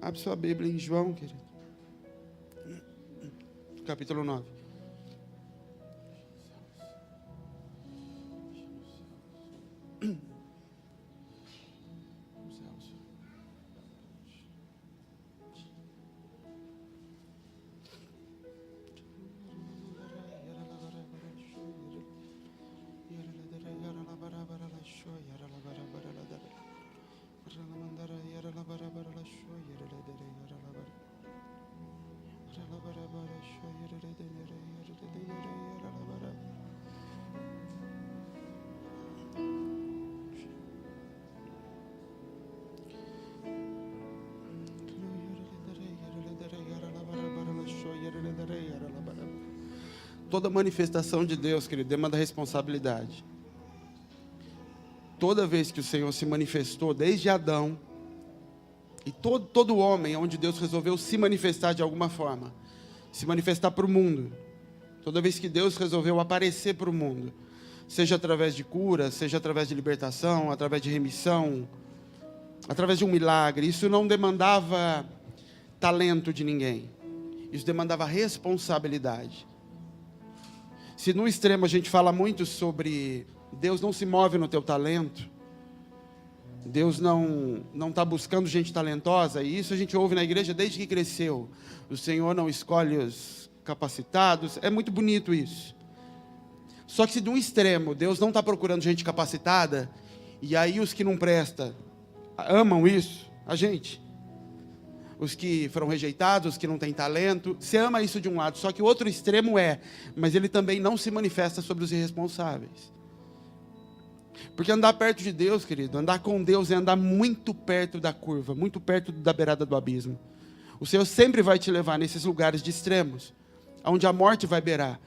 Abre sua Bíblia em João, querido. Capítulo 9. Toda manifestação de Deus, querido, demanda responsabilidade. Toda vez que o Senhor se manifestou, desde Adão, e todo homem, onde Deus resolveu se manifestar de alguma forma, se manifestar para o mundo, toda vez que Deus resolveu aparecer para o mundo, seja através de cura, seja através de libertação, através de remissão, através de um milagre, isso não demandava talento de ninguém, isso demandava responsabilidade. Se no extremo a gente fala muito sobre Deus não se move no teu talento, Deus não está buscando gente talentosa, e isso a gente ouve na igreja desde que cresceu. O Senhor não escolhe os capacitados, é muito bonito isso. Só que se de um extremo Deus não está procurando gente capacitada, e aí os que não prestam amam isso, a gente, os que foram rejeitados, os que não têm talento, você ama isso de um lado, só que o outro extremo mas ele também não se manifesta sobre os irresponsáveis. Porque andar perto de Deus, querido, andar com Deus é andar muito perto da curva, muito perto da beirada do abismo. O Senhor sempre vai te levar nesses lugares de extremos, onde a morte vai beirar.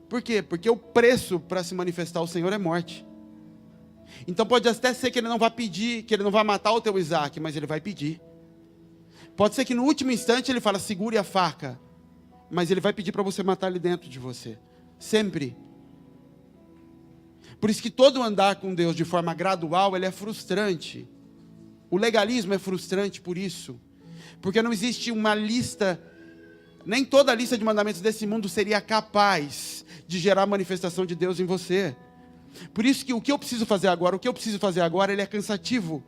Por quê? Porque o preço para se manifestar o Senhor é morte. Então pode até ser que Ele não vá pedir, que Ele não vá matar o teu Isaac, mas Ele vai pedir. Pode ser que no último instante Ele fala, segure a faca, mas Ele vai pedir para você matar ele dentro de você. Sempre. Por isso que todo andar com Deus de forma gradual, ele é frustrante. O legalismo é frustrante por isso. Porque não existe uma lista, nem toda a lista de mandamentos desse mundo seria capaz de gerar a manifestação de Deus em você. Por isso que o que eu preciso fazer agora, ele é cansativo.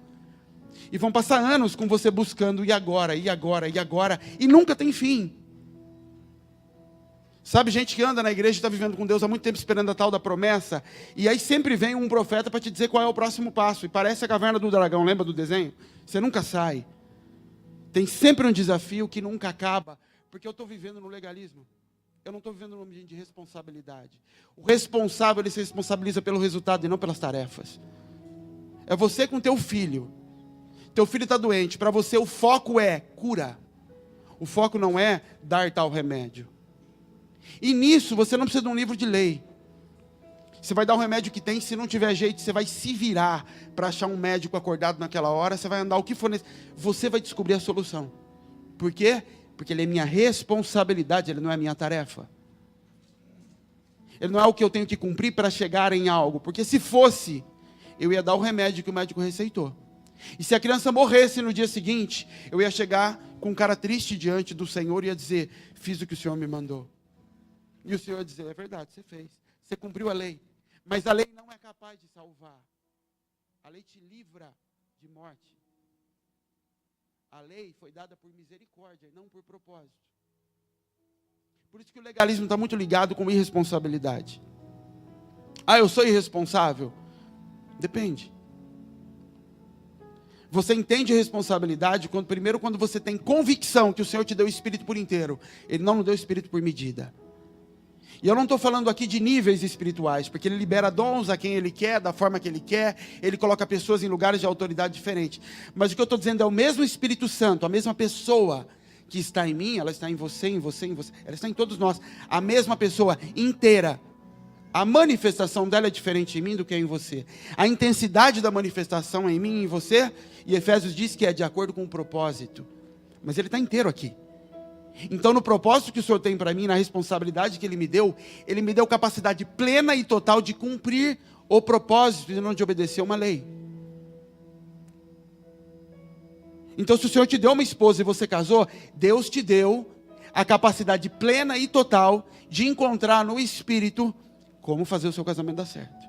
E vão passar anos com você buscando, e agora, e nunca tem fim. Sabe, gente que anda na igreja e está vivendo com Deus há muito tempo esperando a tal da promessa, e aí sempre vem um profeta para te dizer qual é o próximo passo, e parece a caverna do dragão, lembra do desenho? Você nunca sai. Tem sempre um desafio que nunca acaba, porque eu estou vivendo no legalismo. Eu não estou vivendo num ambiente de responsabilidade. O responsável, ele se responsabiliza pelo resultado e não pelas tarefas. É você com teu filho. Teu filho está doente, para você o foco é cura. O foco não é dar tal remédio. E nisso você não precisa de um livro de lei. Você vai dar o remédio que tem, se não tiver jeito, você vai se virar para achar um médico acordado naquela hora, você vai andar o que for necessário, você vai descobrir a solução. Por quê? Porque ele é minha responsabilidade, ele não é minha tarefa. Ele não é o que eu tenho que cumprir para chegar em algo, porque se fosse, eu ia dar o remédio que o médico receitou. E se a criança morresse no dia seguinte, eu ia chegar com um cara triste diante do Senhor e ia dizer, fiz o que o Senhor me mandou. E o Senhor ia dizer, é verdade, você fez. Você cumpriu a lei. Mas a lei não é capaz de salvar. A lei te livra de morte. A lei foi dada por misericórdia e não por propósito. Por isso que o legalismo está muito ligado com irresponsabilidade. Ah, eu sou irresponsável? Depende. Você entende a responsabilidade quando você tem convicção que o Senhor te deu o Espírito por inteiro. Ele não nos deu o Espírito por medida. E eu não estou falando aqui de níveis espirituais, porque Ele libera dons a quem Ele quer, da forma que Ele quer, Ele coloca pessoas em lugares de autoridade diferentes. Mas o que eu estou dizendo é o mesmo Espírito Santo, a mesma pessoa que está em mim, ela está em você, ela está em todos nós. A mesma pessoa inteira. A manifestação dela é diferente em mim do que é em você. A intensidade da manifestação em mim e em você, e Efésios diz que é de acordo com o propósito. Mas Ele está inteiro aqui. Então, no propósito que o Senhor tem para mim, na responsabilidade que Ele me deu capacidade plena e total de cumprir o propósito e não de obedecer uma lei. Então, se o Senhor te deu uma esposa e você casou, Deus te deu a capacidade plena e total de encontrar no Espírito como fazer o seu casamento dar certo.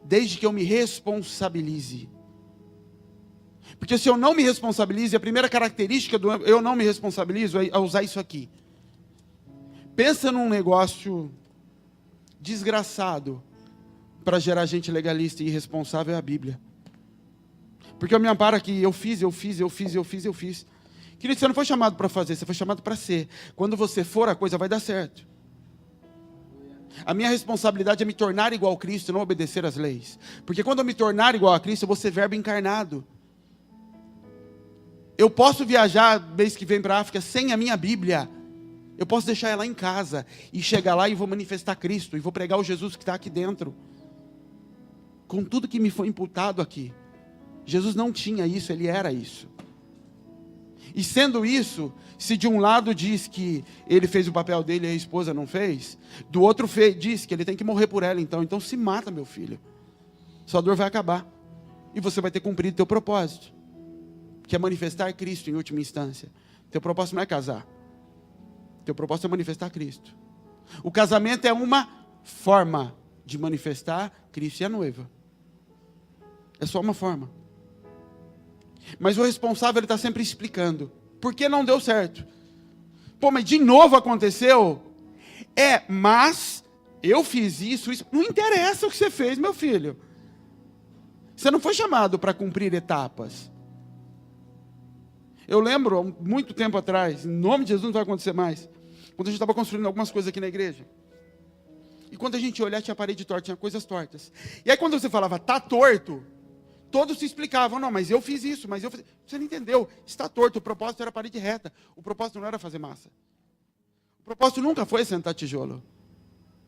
Desde que eu me responsabilize. Porque se eu não me responsabilize, a primeira característica do eu não me responsabilizo é usar isso aqui. Pensa num negócio desgraçado para gerar gente legalista e irresponsável, é a Bíblia. Porque eu me amparo aqui, eu fiz. Querido, você não foi chamado para fazer, você foi chamado para ser. Quando você for, a coisa vai dar certo. A minha responsabilidade é me tornar igual a Cristo, não obedecer às leis. Porque quando eu me tornar igual a Cristo, eu vou ser verbo encarnado. Eu posso viajar mês que vem para a África sem a minha Bíblia. Eu posso deixar ela em casa e chegar lá e vou manifestar Cristo. E vou pregar o Jesus que está aqui dentro. Com tudo que me foi imputado aqui. Jesus não tinha isso, ele era isso. E sendo isso, se de um lado diz que ele fez o papel dele e a esposa não fez, do outro diz que ele tem que morrer por ela, então se mata, meu filho. Sua dor vai acabar. E você vai ter cumprido teu propósito, que é manifestar Cristo em última instância. Teu propósito não é casar. Teu propósito é manifestar Cristo. O casamento é uma forma de manifestar Cristo e a noiva. É só uma forma. Mas o responsável, ele está sempre explicando. Por que não deu certo? Pô, mas de novo aconteceu? Mas eu fiz isso. Não interessa o que você fez, meu filho. Você não foi chamado para cumprir etapas. Eu lembro, muito tempo atrás, em nome de Jesus não vai acontecer mais, quando a gente estava construindo algumas coisas aqui na igreja. E quando a gente olhar, tinha parede torta, tinha coisas tortas. E aí quando você falava, tá torto, todos se explicavam, não, mas eu fiz isso, mas eu fiz... Você não entendeu, está torto, o propósito era parede reta, o propósito não era fazer massa. O propósito nunca foi sentar tijolo.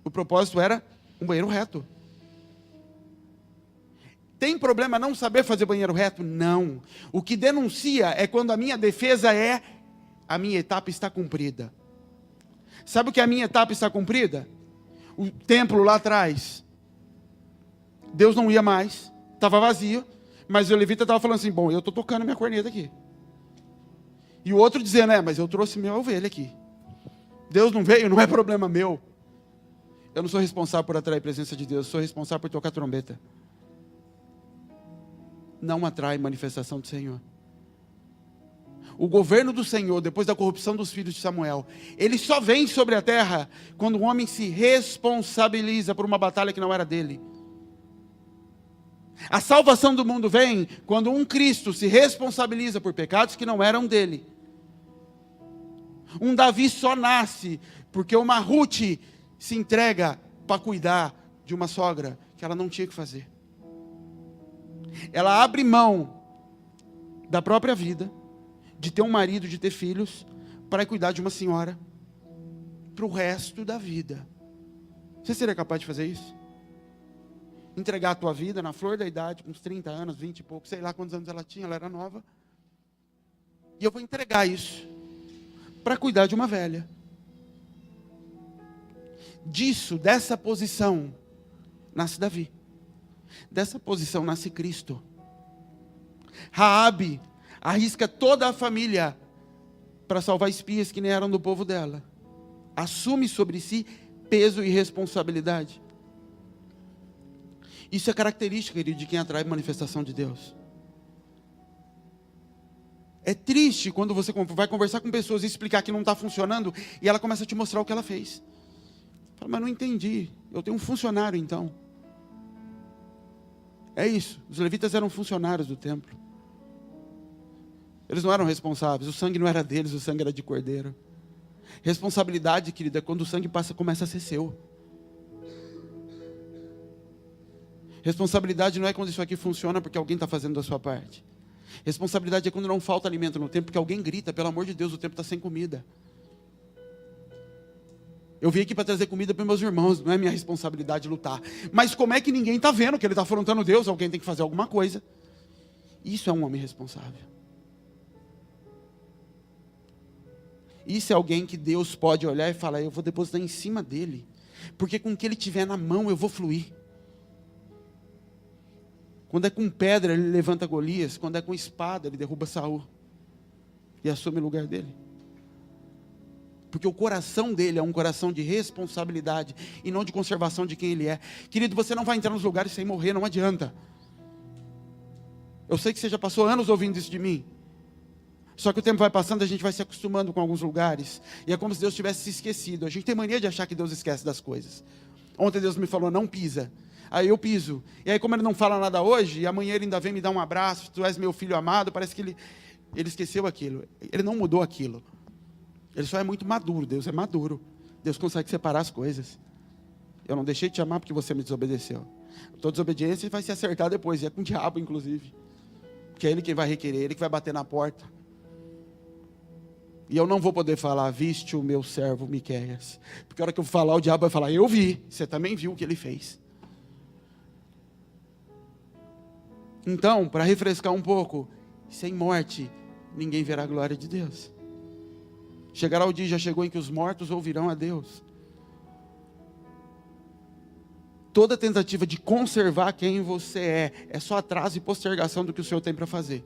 O propósito era um banheiro reto. Tem problema não saber fazer banheiro reto? Não. O que denuncia é quando a minha defesa é, a minha etapa está cumprida. Sabe o que a minha etapa está cumprida? O templo lá atrás, Deus não ia mais, estava vazio, mas o levita estava falando assim, bom, eu estou tocando minha corneta aqui. E o outro dizendo, mas eu trouxe minha ovelha aqui. Deus não veio, não é problema meu. Eu não sou responsável por atrair a presença de Deus, sou responsável por tocar trombeta. Não atrai manifestação do Senhor. O governo do Senhor, depois da corrupção dos filhos de Samuel, ele só vem sobre a terra quando o homem se responsabiliza por uma batalha que não era dele. A salvação do mundo vem quando um Cristo se responsabiliza por pecados que não eram dele. Um Davi só nasce porque uma Ruth se entrega para cuidar de uma sogra que ela não tinha que fazer. Ela abre mão da própria vida, de ter um marido, de ter filhos, para cuidar de uma senhora para o resto da vida. Você seria capaz de fazer isso? Entregar a tua vida na flor da idade, com uns 30 anos, 20 e pouco, sei lá quantos anos ela tinha, ela era nova. E eu vou entregar isso para cuidar de uma velha. Dessa posição, nasce Davi. Dessa posição nasce Cristo. Raabe arrisca toda a família para salvar espias que nem eram do povo dela. Assume sobre si peso e responsabilidade. Isso é característica, querido, de quem atrai a manifestação de Deus. É triste quando você vai conversar com pessoas e explicar que não está funcionando e ela começa a te mostrar o que ela fez. Fala, mas não entendi. Eu tenho um funcionário então. É isso. Os levitas eram funcionários do templo. Eles não eram responsáveis. O sangue não era deles, o sangue era de cordeiro. Responsabilidade, querida, é quando o sangue começa a ser seu. Responsabilidade não é quando isso aqui funciona porque alguém está fazendo da sua parte. Responsabilidade é quando não falta alimento no templo, porque alguém grita, pelo amor de Deus, o templo está sem comida. Eu vim aqui para trazer comida para meus irmãos, não é minha responsabilidade lutar. Mas como é que ninguém está vendo que ele está afrontando Deus? Alguém tem que fazer alguma coisa. Isso é um homem responsável. Isso é alguém que Deus pode olhar e falar, eu vou depositar em cima dele. Porque com o que ele tiver na mão eu vou fluir. Quando é com pedra, ele levanta Golias. Quando é com espada, ele derruba Saul. E assume o lugar dele. Porque o coração dele é um coração de responsabilidade e não de conservação de quem ele é. Querido, você não vai entrar nos lugares sem morrer, não adianta. Eu sei que você já passou anos ouvindo isso de mim. Só que o tempo vai passando, a gente vai se acostumando com alguns lugares. E é como se Deus tivesse se esquecido. A gente tem mania de achar que Deus esquece das coisas. Ontem Deus me falou, não pisa. Aí eu piso. E aí como ele não fala nada hoje, e amanhã ele ainda vem me dar um abraço, tu és meu filho amado, parece que ele esqueceu aquilo. Ele não mudou aquilo. Ele só é muito maduro, Deus é maduro. Deus consegue separar as coisas. Eu não deixei de te amar porque você me desobedeceu. Toda desobediência vai se acertar depois, e é com o diabo inclusive. Porque é ele quem vai requerer, ele que vai bater na porta. E eu não vou poder falar, viste o meu servo Miqueias. Porque a hora que eu falar, o diabo vai falar, eu vi, você também viu o que ele fez. Então, para refrescar um pouco, sem morte, ninguém verá a glória de Deus. Chegará o dia, já chegou, em que os mortos ouvirão a Deus. Toda tentativa de conservar quem você é só atraso e postergação do que o Senhor tem para fazer.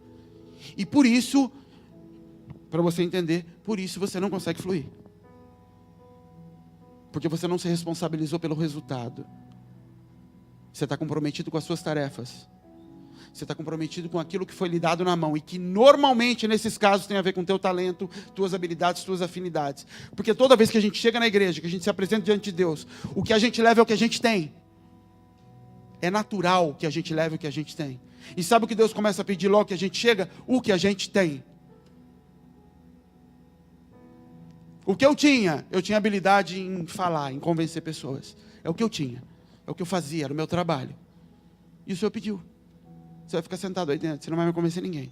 E por isso, para você entender, por isso você não consegue fluir. Porque você não se responsabilizou pelo resultado. Você está comprometido com as suas tarefas. Você está comprometido com aquilo que foi lhe dado na mão. E que normalmente nesses casos tem a ver com o teu talento, tuas habilidades, tuas afinidades. Porque toda vez que a gente chega na igreja, que a gente se apresenta diante de Deus, o que a gente leva é o que a gente tem. É natural que a gente leve o que a gente tem. E sabe o que Deus começa a pedir logo que a gente chega? O que a gente tem. O que eu tinha habilidade em falar, em convencer pessoas. É o que eu tinha. É o que eu fazia, era o meu trabalho. E o Senhor pediu. Você vai ficar sentado aí dentro, você não vai me convencer ninguém.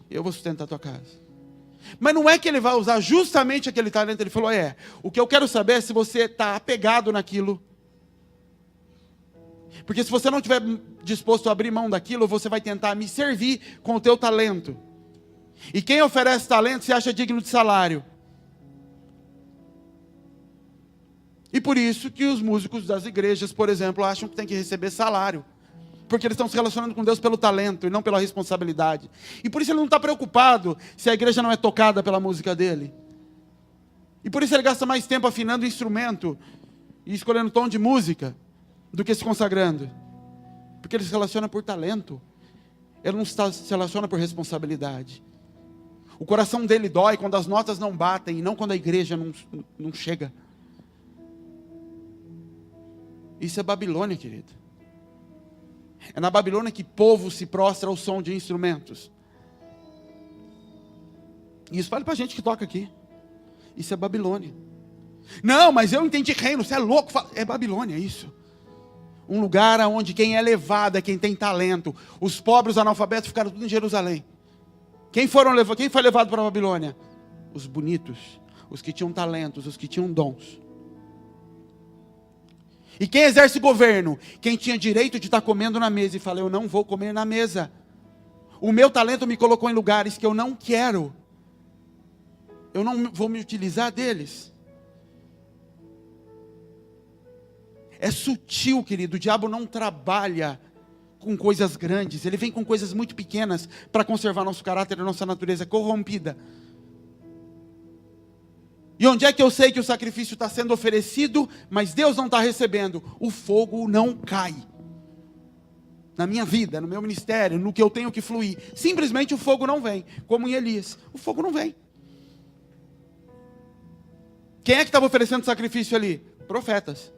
Eu vou sustentar a tua casa. Mas não é que ele vai usar justamente aquele talento. Ele falou, o que eu quero saber é se você está apegado naquilo. Porque se você não estiver disposto a abrir mão daquilo, você vai tentar me servir com o teu talento. E quem oferece talento se acha digno de salário. E por isso que os músicos das igrejas, por exemplo, acham que tem que receber salário. Porque eles estão se relacionando com Deus pelo talento e não pela responsabilidade. E por isso ele não está preocupado se a igreja não é tocada pela música dele. E por isso ele gasta mais tempo afinando o instrumento e escolhendo tom de música do que se consagrando. Porque ele se relaciona por talento. Ele não se relaciona por responsabilidade. O coração dele dói quando as notas não batem e não quando a igreja não chega. Isso é Babilônia, querido. É na Babilônia que povo se prostra ao som de instrumentos. E isso vale para a gente que toca aqui. Isso é Babilônia. Não, mas eu entendi reino, você é louco. É Babilônia isso. Um lugar onde quem é levado é quem tem talento. Os pobres analfabetos ficaram tudo em Jerusalém. Quem foi levado para a Babilônia? Os bonitos, os que tinham talentos, os que tinham dons. E quem exerce governo? Quem tinha direito de estar comendo na mesa e fala, eu não vou comer na mesa. O meu talento me colocou em lugares que eu não quero. Eu não vou me utilizar deles. É sutil, querido. O diabo não trabalha com coisas grandes. Ele vem com coisas muito pequenas para conservar nosso caráter e nossa natureza corrompida. E onde é que eu sei que o sacrifício está sendo oferecido, mas Deus não está recebendo? O fogo não cai. Na minha vida, no meu ministério, no que eu tenho que fluir. Simplesmente o fogo não vem. Como em Elias. O fogo não vem. Quem é que estava oferecendo sacrifício ali? Profetas.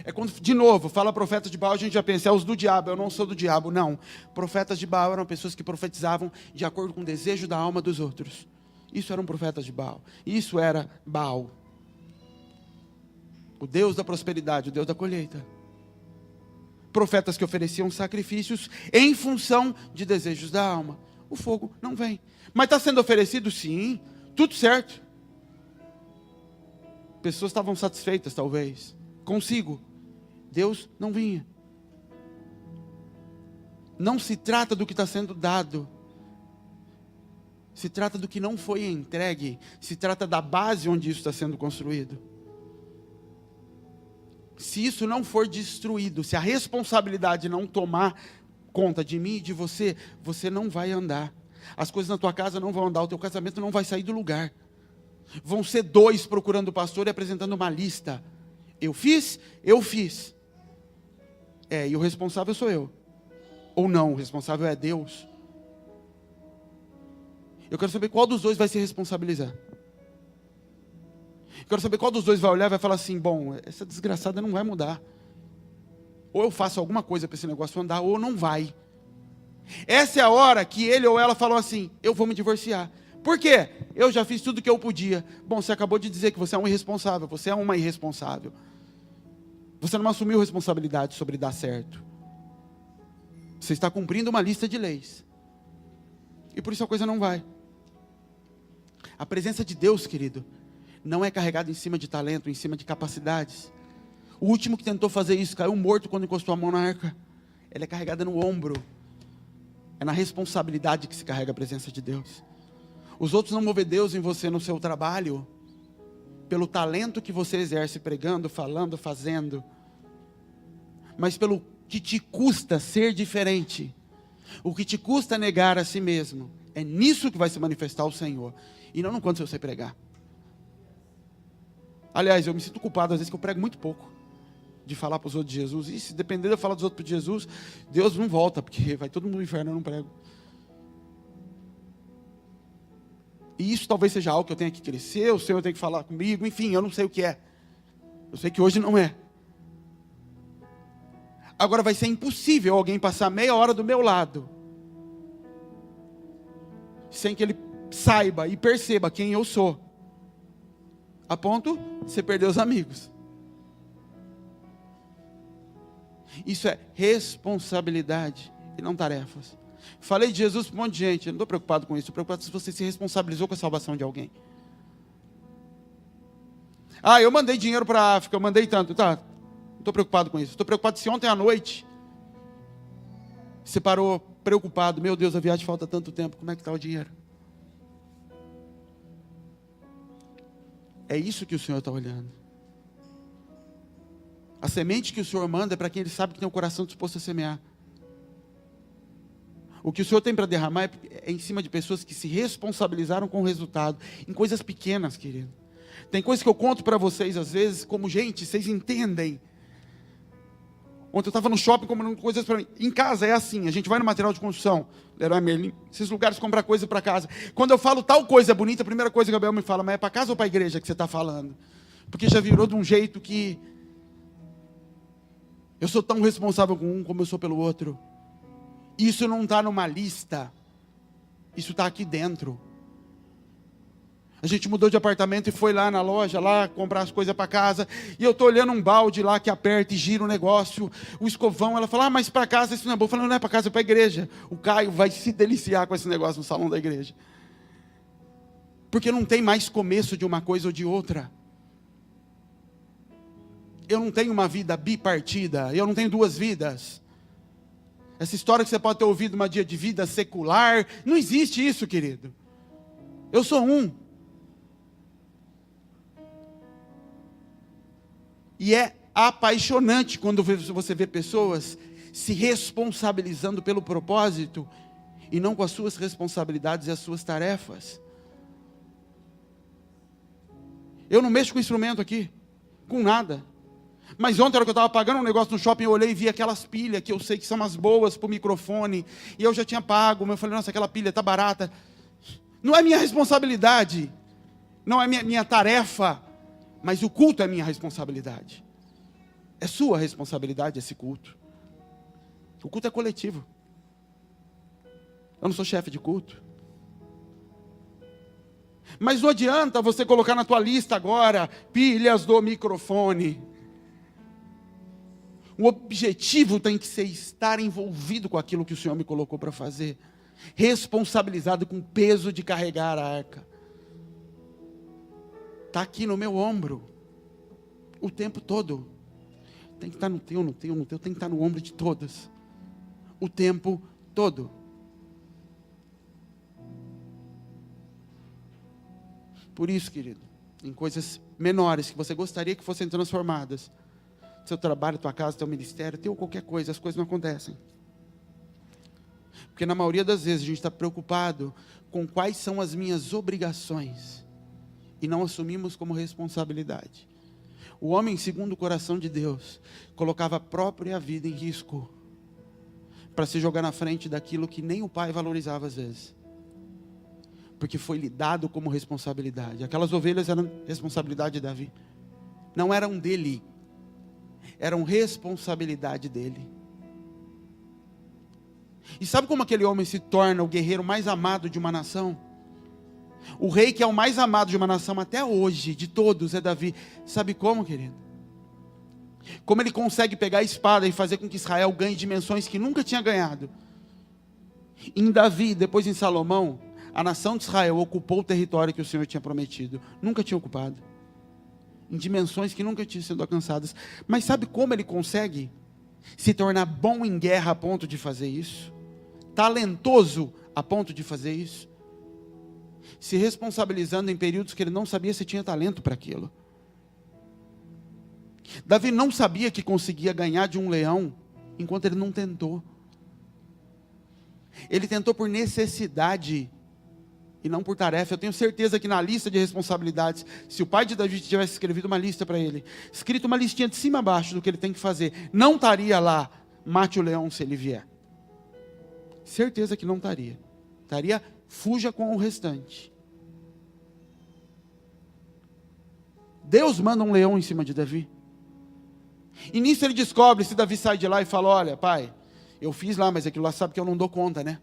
É quando, de novo, fala profetas de Baal, a gente já pensa, é os do diabo. Eu não sou do diabo, não. Profetas de Baal eram pessoas que profetizavam de acordo com o desejo da alma dos outros. Isso eram profetas de Baal. Isso era Baal. O Deus da prosperidade, o Deus da colheita. Profetas que ofereciam sacrifícios em função de desejos da alma. O fogo não vem. Mas está sendo oferecido? Sim. Tudo certo. Pessoas estavam satisfeitas, talvez. Consigo. Deus não vinha. Não se trata do que está sendo dado. Se trata do que não foi entregue. Se trata da base onde isso está sendo construído. Se isso não for destruído, se a responsabilidade não tomar conta de mim e de você, você não vai andar. As coisas na tua casa não vão andar, o teu casamento não vai sair do lugar. Vão ser 2 procurando o pastor e apresentando uma lista. Eu fiz. E o responsável sou eu. Ou não, o responsável é Deus. Eu quero saber qual dos 2 vai se responsabilizar. Eu quero saber qual dos 2 vai olhar e vai falar assim, bom, essa desgraçada não vai mudar. Ou eu faço alguma coisa para esse negócio andar, ou não vai. Essa é a hora que ele ou ela falou assim, eu vou me divorciar. Por quê? Eu já fiz tudo o que eu podia. Bom, você acabou de dizer que você é um irresponsável, você é uma irresponsável. Você não assumiu responsabilidade sobre dar certo. Você está cumprindo uma lista de leis. E por isso a coisa não vai. A presença de Deus, querido, não é carregada em cima de talento, em cima de capacidades. O último que tentou fazer isso caiu morto quando encostou a mão na arca. Ela é carregada no ombro. É na responsabilidade que se carrega a presença de Deus. Os outros não vão ver Deus em você no seu trabalho, pelo talento que você exerce pregando, falando, fazendo, mas pelo que te custa ser diferente, o que te custa negar a si mesmo. É nisso que vai se manifestar o Senhor, e não no quanto você pregar. Aliás, eu me sinto culpado às vezes que eu prego muito pouco de falar para os outros de Jesus. E se depender de eu falar dos outros de Jesus, Deus não volta, porque vai todo mundo no inferno, eu não prego. E isso talvez seja algo que eu tenha que crescer, o Senhor tem que falar comigo, enfim, eu não sei o que é. Eu sei que hoje não é. Agora vai ser impossível alguém passar meia hora do meu lado, sem que ele saiba e perceba quem eu sou, a ponto de você perder os amigos. Isso é responsabilidade e não tarefas. Falei de Jesus para um monte de gente, eu não estou preocupado com isso, estou preocupado se você se responsabilizou com a salvação de alguém. Eu mandei dinheiro para a África, eu mandei tanto, tá, não estou preocupado com isso. Estou preocupado se ontem à noite você parou preocupado, meu Deus, a viagem falta tanto tempo, como é que está o dinheiro? É isso que o Senhor está olhando. A semente que o Senhor manda é para quem Ele sabe que tem o coração disposto a semear. O que o Senhor tem para derramar é em cima de pessoas que se responsabilizaram com o resultado, em coisas pequenas, querido. Tem coisas que eu conto para vocês, às vezes, como gente, vocês entendem. Ontem eu estava no shopping comprando coisas para mim. Em casa é assim, a gente vai no material de construção, Leroy Merlin, esses lugares comprar coisa para casa. Quando eu falo tal coisa bonita, a primeira coisa que o Gabriel me fala, mas é para casa ou para a igreja que você está falando? Porque já virou de um jeito que eu sou tão responsável com um como eu sou pelo outro. Isso não está numa lista. Isso está aqui dentro. A gente mudou de apartamento e foi lá na loja, lá comprar as coisas para casa. E eu estou olhando um balde lá que aperta e gira o negócio. O escovão, ela fala, mas para casa isso não é bom. Eu falo, não é para casa, é para a igreja. O Caio vai se deliciar com esse negócio no salão da igreja. Porque não tem mais começo de uma coisa ou de outra. Eu não tenho uma vida bipartida. Eu não tenho 2 vidas. Essa história que você pode ter ouvido uma dia de vida secular, não existe isso, querido. Eu sou um. E é apaixonante quando você vê pessoas se responsabilizando pelo propósito e não com as suas responsabilidades e as suas tarefas. Eu não mexo com instrumento aqui, com nada. Mas ontem, na hora que eu estava pagando um negócio no shopping, eu olhei e vi aquelas pilhas, que eu sei que são as boas para o microfone, e eu já tinha pago, mas eu falei, nossa, aquela pilha está barata. Não é minha responsabilidade, não é minha tarefa, mas o culto é minha responsabilidade. É sua responsabilidade esse culto. O culto é coletivo. Eu não sou chefe de culto. Mas não adianta você colocar na tua lista agora, pilhas do microfone. O objetivo tem que ser estar envolvido com aquilo que o Senhor me colocou para fazer. Responsabilizado com o peso de carregar a arca. Está aqui no meu ombro. O tempo todo. Tem que estar no teu, no teu, no teu. Tem que estar no ombro de todos. O tempo todo. Por isso, querido, em coisas menores que você gostaria que fossem transformadas, seu trabalho, tua casa, teu ministério, teu qualquer coisa, as coisas não acontecem. Porque na maioria das vezes a gente está preocupado com quais são as minhas obrigações e não assumimos como responsabilidade. O homem, segundo o coração de Deus, colocava a própria vida em risco para se jogar na frente daquilo que nem o pai valorizava às vezes. Porque foi lhe dado como responsabilidade. Aquelas ovelhas eram responsabilidade de Davi. Não eram dele. Eram responsabilidade dele. E sabe como aquele homem se torna o guerreiro mais amado de uma nação? O rei que é o mais amado de uma nação até hoje, de todos, é Davi. Sabe como, querido? Como ele consegue pegar a espada e fazer com que Israel ganhe dimensões que nunca tinha ganhado. Em Davi, depois em Salomão, a nação de Israel ocupou o território que o Senhor tinha prometido. Nunca tinha ocupado. Em dimensões que nunca tinham sido alcançadas. Mas sabe como ele consegue se tornar bom em guerra a ponto de fazer isso? Talentoso a ponto de fazer isso? Se responsabilizando em períodos que ele não sabia se tinha talento para aquilo. Davi não sabia que conseguia ganhar de um leão enquanto ele não tentou. Ele tentou por necessidade e não por tarefa. Eu tenho certeza que na lista de responsabilidades, se o pai de Davi tivesse escrevido uma lista para ele, escrito uma listinha de cima a baixo do que ele tem que fazer, não estaria lá, mate o leão se ele vier. Certeza que não estaria. Estaria, fuja com o restante. Deus manda um leão em cima de Davi. E nisso ele descobre, se Davi sai de lá e fala, olha pai, eu fiz lá, mas aquilo lá sabe que eu não dou conta, né?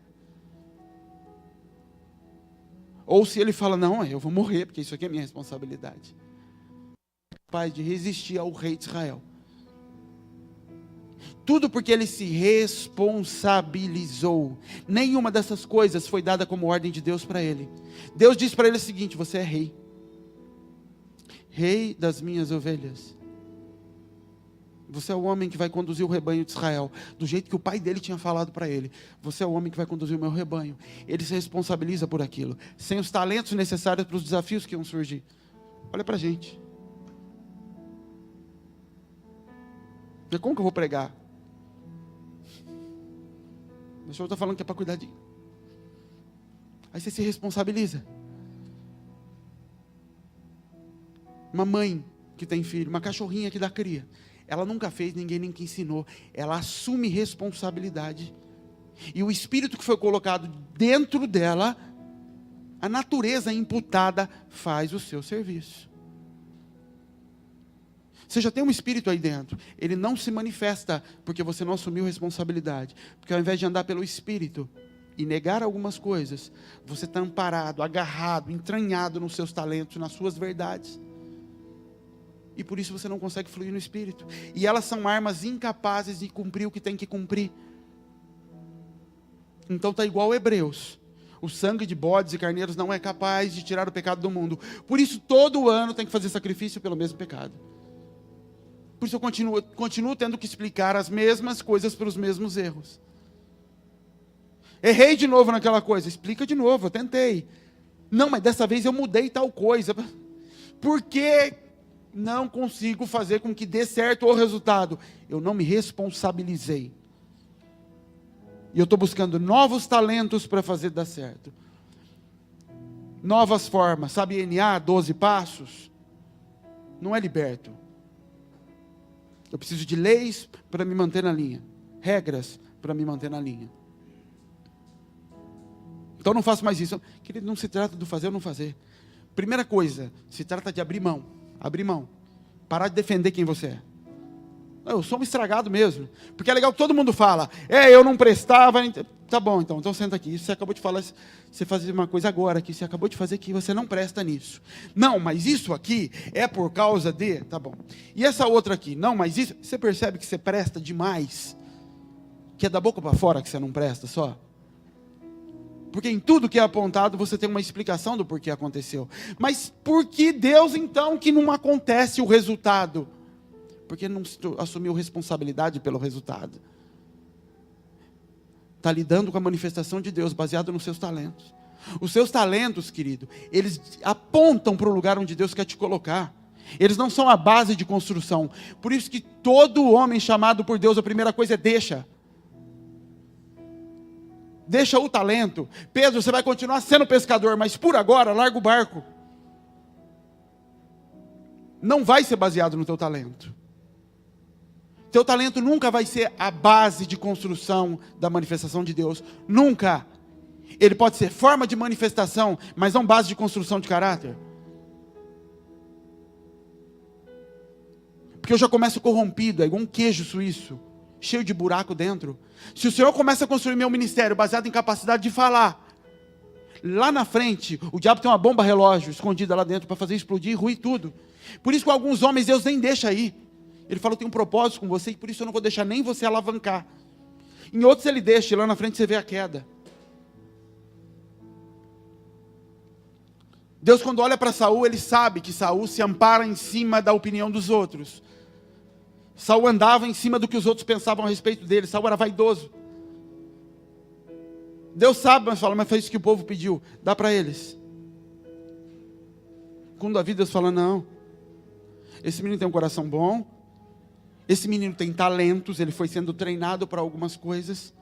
Ou se ele fala, não, eu vou morrer, porque isso aqui é minha responsabilidade. Capaz de resistir ao rei de Israel. Tudo porque ele se responsabilizou. Nenhuma dessas coisas foi dada como ordem de Deus para ele. Deus disse para ele o seguinte, você é rei. Rei das minhas ovelhas. Você é o homem que vai conduzir o rebanho de Israel, do jeito que o pai dele tinha falado para ele. Você é o homem que vai conduzir o meu rebanho. Ele se responsabiliza por aquilo, sem os talentos necessários para os desafios que iam surgir. Olha para a gente. E como que eu vou pregar? O senhor está falando que é para cuidar de... Aí você se responsabiliza. Uma mãe que tem filho, uma cachorrinha que dá cria, ela nunca fez, ninguém nem que ensinou. Ela assume responsabilidade. E o espírito que foi colocado dentro dela, a natureza imputada, faz o seu serviço. Você já tem um espírito aí dentro. Ele não se manifesta porque você não assumiu responsabilidade. Porque ao invés de andar pelo espírito e negar algumas coisas, você está amparado, agarrado, entranhado nos seus talentos, nas suas verdades. E por isso você não consegue fluir no Espírito. E elas são armas incapazes de cumprir o que tem que cumprir. Então está igual Hebreus. O sangue de bodes e carneiros não é capaz de tirar o pecado do mundo. Por isso todo ano tem que fazer sacrifício pelo mesmo pecado. Por isso eu continuo tendo que explicar as mesmas coisas para os mesmos erros. Errei de novo naquela coisa. Explica de novo, eu tentei. Não, mas dessa vez eu mudei tal coisa. Por que não consigo fazer com que dê certo o resultado? Eu não me responsabilizei. E eu estou buscando novos talentos para fazer dar certo. Novas formas. Sabe NA, 12 passos? Não é liberto. Eu preciso de leis para me manter na linha. Regras para me manter na linha. Então não faço mais isso. Querido, não se trata do fazer ou não fazer. Primeira coisa, se trata de abrir mão. Abrir mão. Parar de defender quem você é. Eu sou um estragado mesmo. Porque é legal que todo mundo fala. Eu não prestava. Tá bom, então senta aqui. Isso você acabou de falar. Você fazer uma coisa agora que você acabou de fazer que você não presta nisso. Não, mas isso aqui é por causa de... Tá bom. E essa outra aqui? Não, mas isso... Você percebe que você presta demais? Que é da boca para fora que você não presta só? Porque em tudo que é apontado, você tem uma explicação do porquê aconteceu. Mas por que Deus, então, que não acontece o resultado? Porque não assumiu responsabilidade pelo resultado. Está lidando com a manifestação de Deus, baseado nos seus talentos. Os seus talentos, querido, eles apontam para o lugar onde Deus quer te colocar. Eles não são a base de construção. Por isso que todo homem chamado por Deus, a primeira coisa é deixa. deixa o talento. Pedro, você vai continuar sendo pescador, mas por agora, larga o barco. Não vai ser baseado no teu talento. Teu talento nunca vai ser a base de construção da manifestação de Deus. Nunca. Ele pode ser forma de manifestação, mas não base de construção de caráter. Porque eu já começo corrompido, é igual um queijo suíço, cheio de buraco dentro. Se o Senhor começa a construir meu ministério baseado em capacidade de falar, lá na frente, o diabo tem uma bomba relógio escondida lá dentro para fazer explodir e ruir tudo. Por isso que alguns homens Deus nem deixa aí. Ele falou, eu tenho um propósito com você, e por isso eu não vou deixar nem você alavancar. Em outros ele deixa, e lá na frente você vê a queda. Deus, quando olha para Saul, ele sabe que Saul se ampara em cima da opinião dos outros. Saul andava em cima do que os outros pensavam a respeito dele. Saul era vaidoso. Deus sabe, mas fala, mas foi isso que o povo pediu, dá para eles. Com Davi, Deus fala, não, esse menino tem um coração bom, esse menino tem talentos, ele foi sendo treinado para algumas coisas,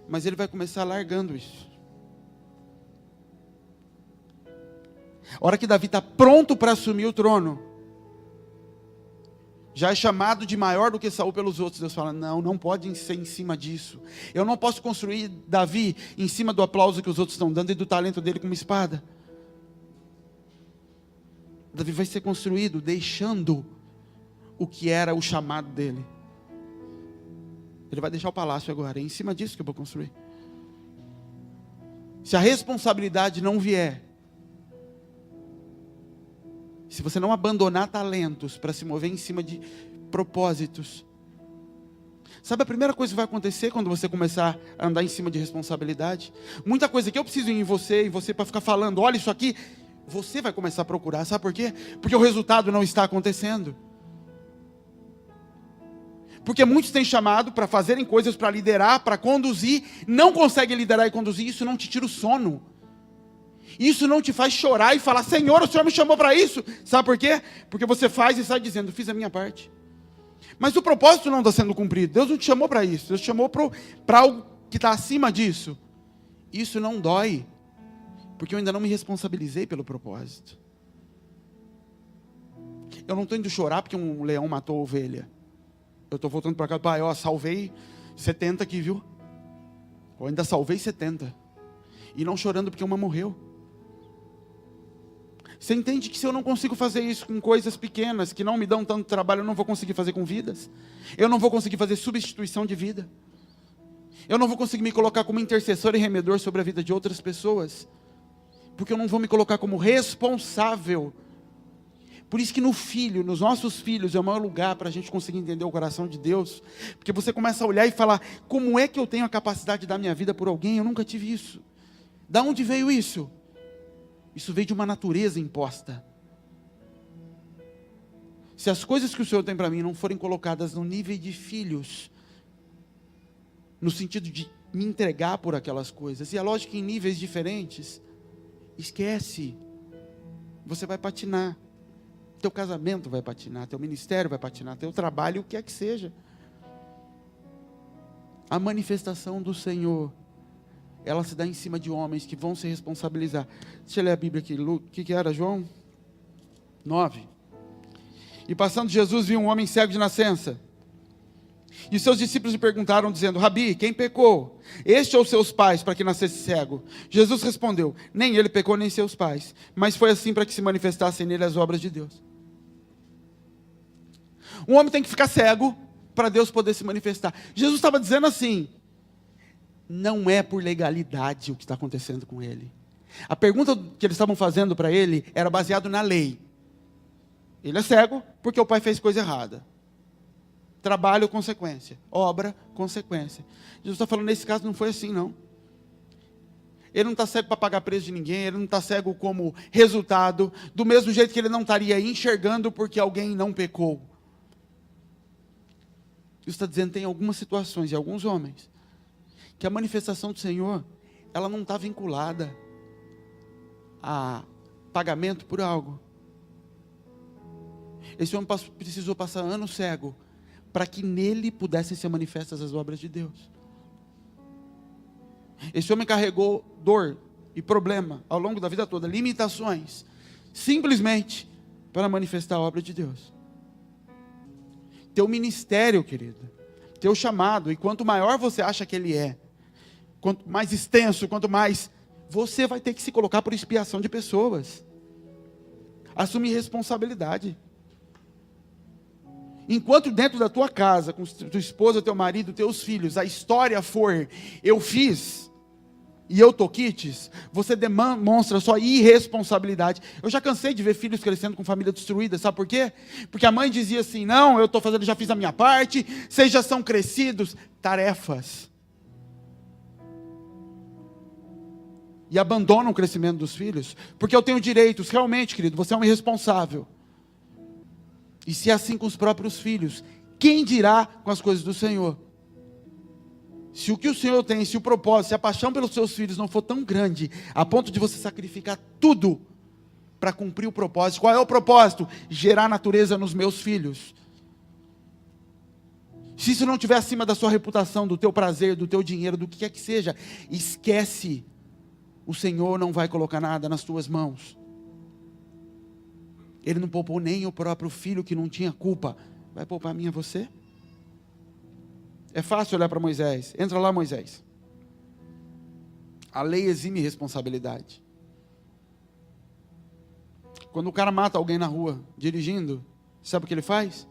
mas ele vai começar largando isso. A hora que Davi está pronto para assumir o trono, já é chamado de maior do que Saul pelos outros. Deus fala, não pode ser em cima disso. Eu não posso construir Davi em cima do aplauso que os outros estão dando e do talento dele com uma espada. Davi vai ser construído deixando o que era o chamado dele. Ele vai deixar o palácio agora, é em cima disso que eu vou construir. Se a responsabilidade não vier, se você não abandonar talentos para se mover em cima de propósitos, sabe a primeira coisa que vai acontecer quando você começar a andar em cima de responsabilidade? Muita coisa que eu preciso ir em você, e você para ficar falando, olha isso aqui, você vai começar a procurar, sabe por quê? Porque o resultado não está acontecendo. Porque muitos têm chamado para fazerem coisas, para liderar, para conduzir, não conseguem liderar e conduzir, isso não te tira o sono. Isso não te faz chorar e falar, Senhor, o Senhor me chamou para isso. Sabe por quê? Porque você faz e sai dizendo, fiz a minha parte. Mas o propósito não está sendo cumprido. Deus não te chamou para isso. Deus te chamou para algo que está acima disso. Isso não dói. Porque eu ainda não me responsabilizei pelo propósito. Eu não estou indo chorar porque um leão matou a ovelha. Eu estou voltando para cá, pai, salvei 70 aqui, viu? Eu ainda salvei 70. E não chorando porque uma morreu. Você entende que se eu não consigo fazer isso com coisas pequenas, que não me dão tanto trabalho, eu não vou conseguir fazer com vidas? Eu não vou conseguir fazer substituição de vida? Eu não vou conseguir me colocar como intercessor e remedor sobre a vida de outras pessoas? Porque eu não vou me colocar como responsável. Por isso que nos nossos filhos, é o maior lugar para a gente conseguir entender o coração de Deus. Porque você começa a olhar e falar, como é que eu tenho a capacidade de dar minha vida por alguém? Eu nunca tive isso. Da onde veio isso? Isso veio de uma natureza imposta. Se as coisas que o Senhor tem para mim não forem colocadas no nível de filhos, no sentido de me entregar por aquelas coisas, e é lógico que em níveis diferentes, esquece, você vai patinar, teu casamento vai patinar, teu ministério vai patinar, teu trabalho, o que é que seja. A manifestação do Senhor, ela se dá em cima de homens que vão se responsabilizar. Deixa eu ler a Bíblia aqui, o que era, João? 9. E passando Jesus viu um homem cego de nascença. E seus discípulos lhe perguntaram, dizendo, Rabi, quem pecou? Este ou seus pais, para que nascesse cego? Jesus respondeu, nem ele pecou, nem seus pais, mas foi assim para que se manifestassem nele as obras de Deus. Um homem tem que ficar cego, para Deus poder se manifestar. Jesus estava dizendo assim, não é por legalidade o que está acontecendo com ele. A pergunta que eles estavam fazendo para ele, era baseado na lei. Ele é cego, porque o pai fez coisa errada. Trabalho, consequência. Obra, consequência. Jesus está falando, nesse caso não foi assim, não. Ele não está cego para pagar preço de ninguém, ele não está cego como resultado, do mesmo jeito que ele não estaria enxergando porque alguém não pecou. Jesus está dizendo, tem algumas situações e alguns homens, que a manifestação do Senhor, ela não está vinculada a pagamento por algo. Esse homem precisou passar anos cego, para que nele pudessem ser manifestas as obras de Deus. Esse homem carregou dor e problema ao longo da vida toda, limitações, simplesmente para manifestar a obra de Deus. Teu ministério, querido, teu chamado, e quanto maior você acha que ele é, quanto mais extenso, quanto mais, você vai ter que se colocar por expiação de pessoas, assumir responsabilidade. Enquanto dentro da tua casa, com tua esposa, teu marido, teus filhos, a história for, eu fiz, e eu tô quites, você demonstra sua irresponsabilidade. Eu já cansei de ver filhos crescendo com família destruída, sabe por quê? Porque a mãe dizia assim, não, eu estou fazendo, já fiz a minha parte, vocês já são crescidos, tarefas. E abandonam o crescimento dos filhos, porque eu tenho direitos, realmente, querido, você é um irresponsável. E se é assim com os próprios filhos, quem dirá com as coisas do Senhor? Se o que o Senhor tem, se o propósito, se a paixão pelos seus filhos não for tão grande, a ponto de você sacrificar tudo para cumprir o propósito. Qual é o propósito? Gerar natureza nos meus filhos. Se isso não estiver acima da sua reputação, do teu prazer, do teu dinheiro, do que quer que seja, esquece. O Senhor não vai colocar nada nas tuas mãos. Ele não poupou nem o próprio filho que não tinha culpa. Vai poupar a mim e a você? É fácil olhar para Moisés. Entra lá, Moisés. A lei exime responsabilidade. Quando o cara mata alguém na rua, dirigindo, sabe o que ele faz?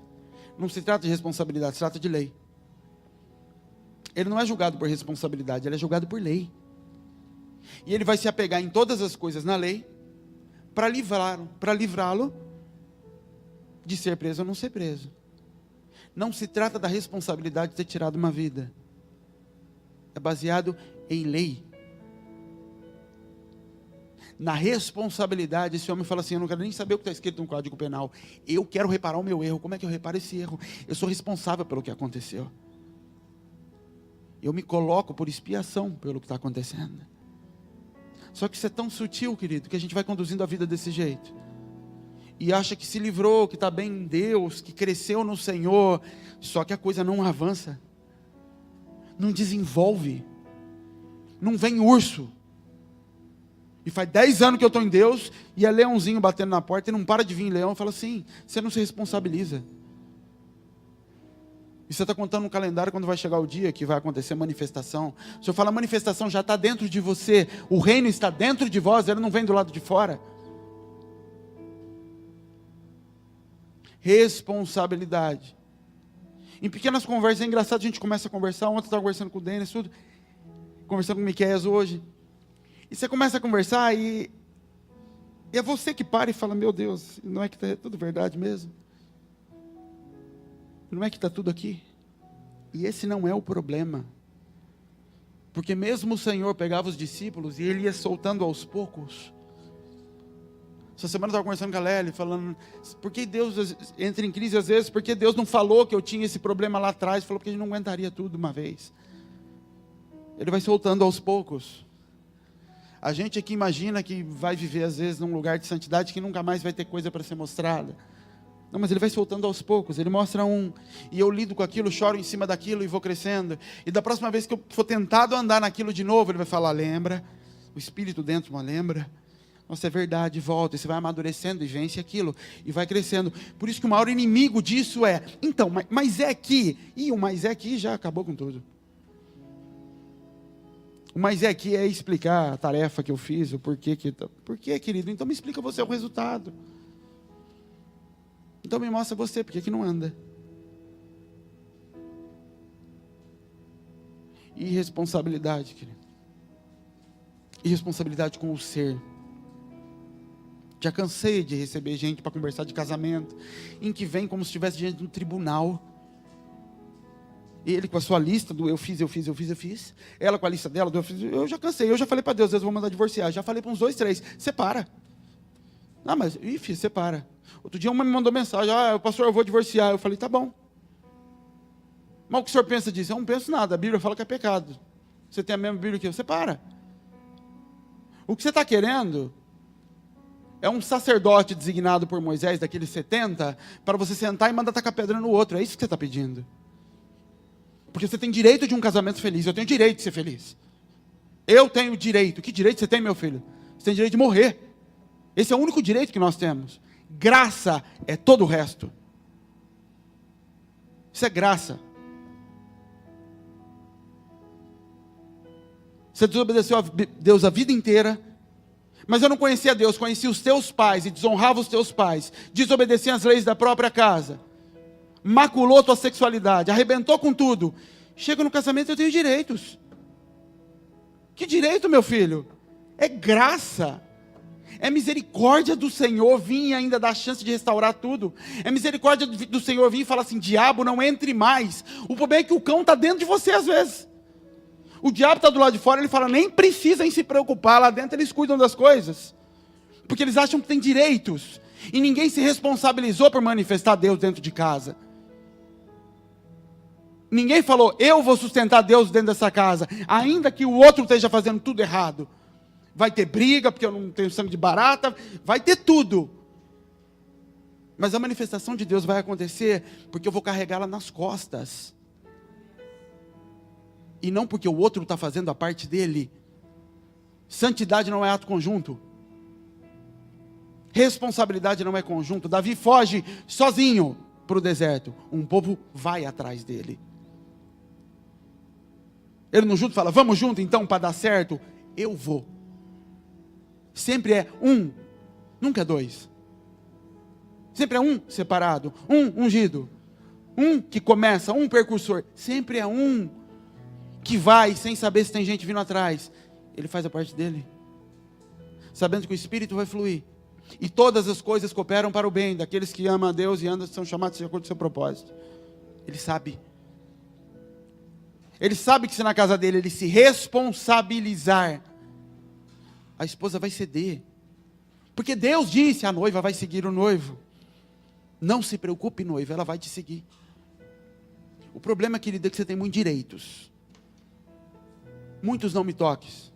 Não se trata de responsabilidade, se trata de lei. Ele não é julgado por responsabilidade, ele é julgado por lei. E ele vai se apegar em todas as coisas na lei, para livrá-lo de ser preso ou não ser preso. Não se trata da responsabilidade de ter tirado uma vida. É baseado em lei. Na responsabilidade, esse homem fala assim, eu não quero nem saber o que está escrito no Código Penal. Eu quero reparar o meu erro. Como é que eu reparo esse erro? Eu sou responsável pelo que aconteceu. Eu me coloco por expiação pelo que está acontecendo. Só que isso é tão sutil, querido, que a gente vai conduzindo a vida desse jeito. E acha que se livrou, que está bem em Deus, que cresceu no Senhor. Só que a coisa não avança. Não desenvolve. Não vem urso. E faz 10 anos que eu estou em Deus, e é leãozinho batendo na porta, e não para de vir leão. Fala assim, você não se responsabiliza. E você está contando no calendário quando vai chegar o dia que vai acontecer manifestação. Se eu falar manifestação já está dentro de você, o reino está dentro de vós, ele não vem do lado de fora. Responsabilidade. Em pequenas conversas, é engraçado, a gente começa a conversar. Ontem eu estava conversando com o Denis, tudo, conversando com o Miqueias hoje. E você começa a conversar e é você que para e fala, meu Deus, não é que é tudo verdade mesmo? Não é que está tudo aqui? E esse não é o problema. Porque mesmo o Senhor pegava os discípulos e ele ia soltando aos poucos. Essa semana eu estava conversando com a Lélia, falando, por que Deus entra em crise às vezes? Porque Deus não falou que eu tinha esse problema lá atrás, falou porque a gente não aguentaria tudo de uma vez. Ele vai soltando aos poucos. A gente aqui imagina que vai viver às vezes num lugar de santidade que nunca mais vai ter coisa para ser mostrada. Não, mas ele vai soltando aos poucos, ele mostra e eu lido com aquilo, choro em cima daquilo e vou crescendo. E da próxima vez que eu for tentado andar naquilo de novo, ele vai falar, lembra? O Espírito dentro, uma lembra? Nossa, é verdade, volta, e você vai amadurecendo e vence aquilo, e vai crescendo. Por isso que o maior inimigo disso é, então, mas é que, e o mas é que já acabou com tudo. O mais é que é explicar a tarefa que eu fiz, o porquê que... Por quê, querido? Então me explica você o resultado. Então me mostra você, porque que não anda. Irresponsabilidade, querido. Irresponsabilidade com o ser. Já cansei de receber gente para conversar de casamento, em que vem como se estivesse diante de um tribunal. Ele com a sua lista do eu fiz. Ela com a lista dela do eu fiz. Eu já cansei, eu já falei para Deus, Deus, vou mandar divorciar. Já falei para uns 2, 3, separa. Ah, mas, filho, separa. Outro dia uma me mandou mensagem, pastor, eu vou divorciar. Eu falei, tá bom. Mas o que o senhor pensa disso? Eu não penso nada, a Bíblia fala que é pecado. Você tem a mesma Bíblia que eu, separa. O que você está querendo é um sacerdote designado por Moisés, daqueles 70, para você sentar e mandar tacar pedra no outro. É isso que você está pedindo. Porque você tem direito de um casamento feliz. Eu tenho direito de ser feliz. Eu tenho direito. Que direito você tem, meu filho? Você tem direito de morrer. Esse é o único direito que nós temos. Graça é todo o resto. Isso é graça. Você desobedeceu a Deus a vida inteira. Mas eu não conhecia Deus, conhecia os teus pais e desonrava os teus pais. Desobedecia as leis da própria casa. Maculou tua sexualidade, arrebentou com tudo. Chega no casamento, eu tenho direitos. Que direito, meu filho? É graça. É misericórdia do Senhor vir e ainda dar chance de restaurar tudo. É misericórdia do Senhor vir e falar assim, diabo, não entre mais. O problema é que o cão está dentro de você às vezes. O diabo está do lado de fora, ele fala, nem precisam se preocupar, lá dentro eles cuidam das coisas. Porque eles acham que têm direitos. E ninguém se responsabilizou por manifestar Deus dentro de casa. Ninguém falou, eu vou sustentar Deus dentro dessa casa, ainda que o outro esteja fazendo tudo errado. Vai ter briga, porque eu não tenho sangue de barata, vai ter tudo. Mas a manifestação de Deus vai acontecer, porque eu vou carregá-la nas costas. E não porque o outro está fazendo a parte dele. Santidade não é ato conjunto. Responsabilidade não é conjunto. Davi foge sozinho para o deserto. Um povo vai atrás dele. Ele não junto fala, vamos junto então para dar certo? Eu vou. Sempre é um, nunca é dois. Sempre é um separado, um ungido. Um que começa, um percursor. Sempre é um que vai sem saber se tem gente vindo atrás. Ele faz a parte dele, sabendo que o Espírito vai fluir. E todas as coisas cooperam para o bem daqueles que amam a Deus e andam, são chamados de acordo com o seu propósito. Ele sabe. Ele sabe que se na casa dele ele se responsabilizar, a esposa vai ceder. Porque Deus disse, a noiva vai seguir o noivo. Não se preocupe, noiva, ela vai te seguir. O problema, querido, é que você tem muitos direitos. Muitos não me toques.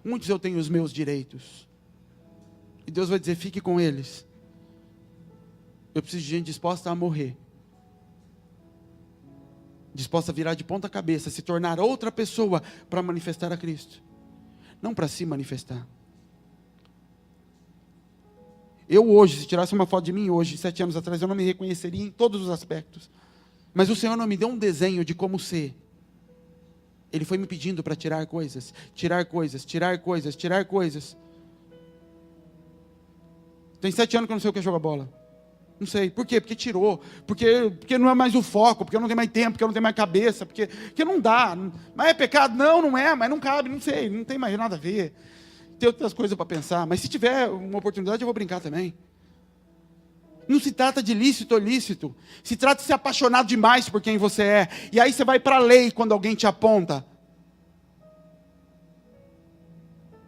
Muitos eu tenho os meus direitos. E Deus vai dizer, fique com eles. Eu preciso de gente disposta a morrer. Disposta a virar de ponta cabeça, se tornar outra pessoa para manifestar a Cristo. Não para se manifestar. Eu hoje, se tirasse uma foto de mim hoje, 7 anos atrás, eu não me reconheceria em todos os aspectos. Mas o Senhor não me deu um desenho de como ser. Ele foi me pedindo para tirar coisas, tirar coisas, tirar coisas, tirar coisas. Tem 7 anos que eu não sei o que é jogar bola. Não sei. Por quê? Porque tirou. Porque não é mais o foco, porque eu não tenho mais tempo, porque eu não tenho mais cabeça, porque não dá. Mas é pecado? Não, não é, mas não cabe, não sei, não tem mais nada a ver. Tem outras coisas para pensar, mas se tiver uma oportunidade eu vou brincar também. Não se trata de lícito ou ilícito. Se trata de ser apaixonado demais por quem você é. E aí você vai para a lei quando alguém te aponta.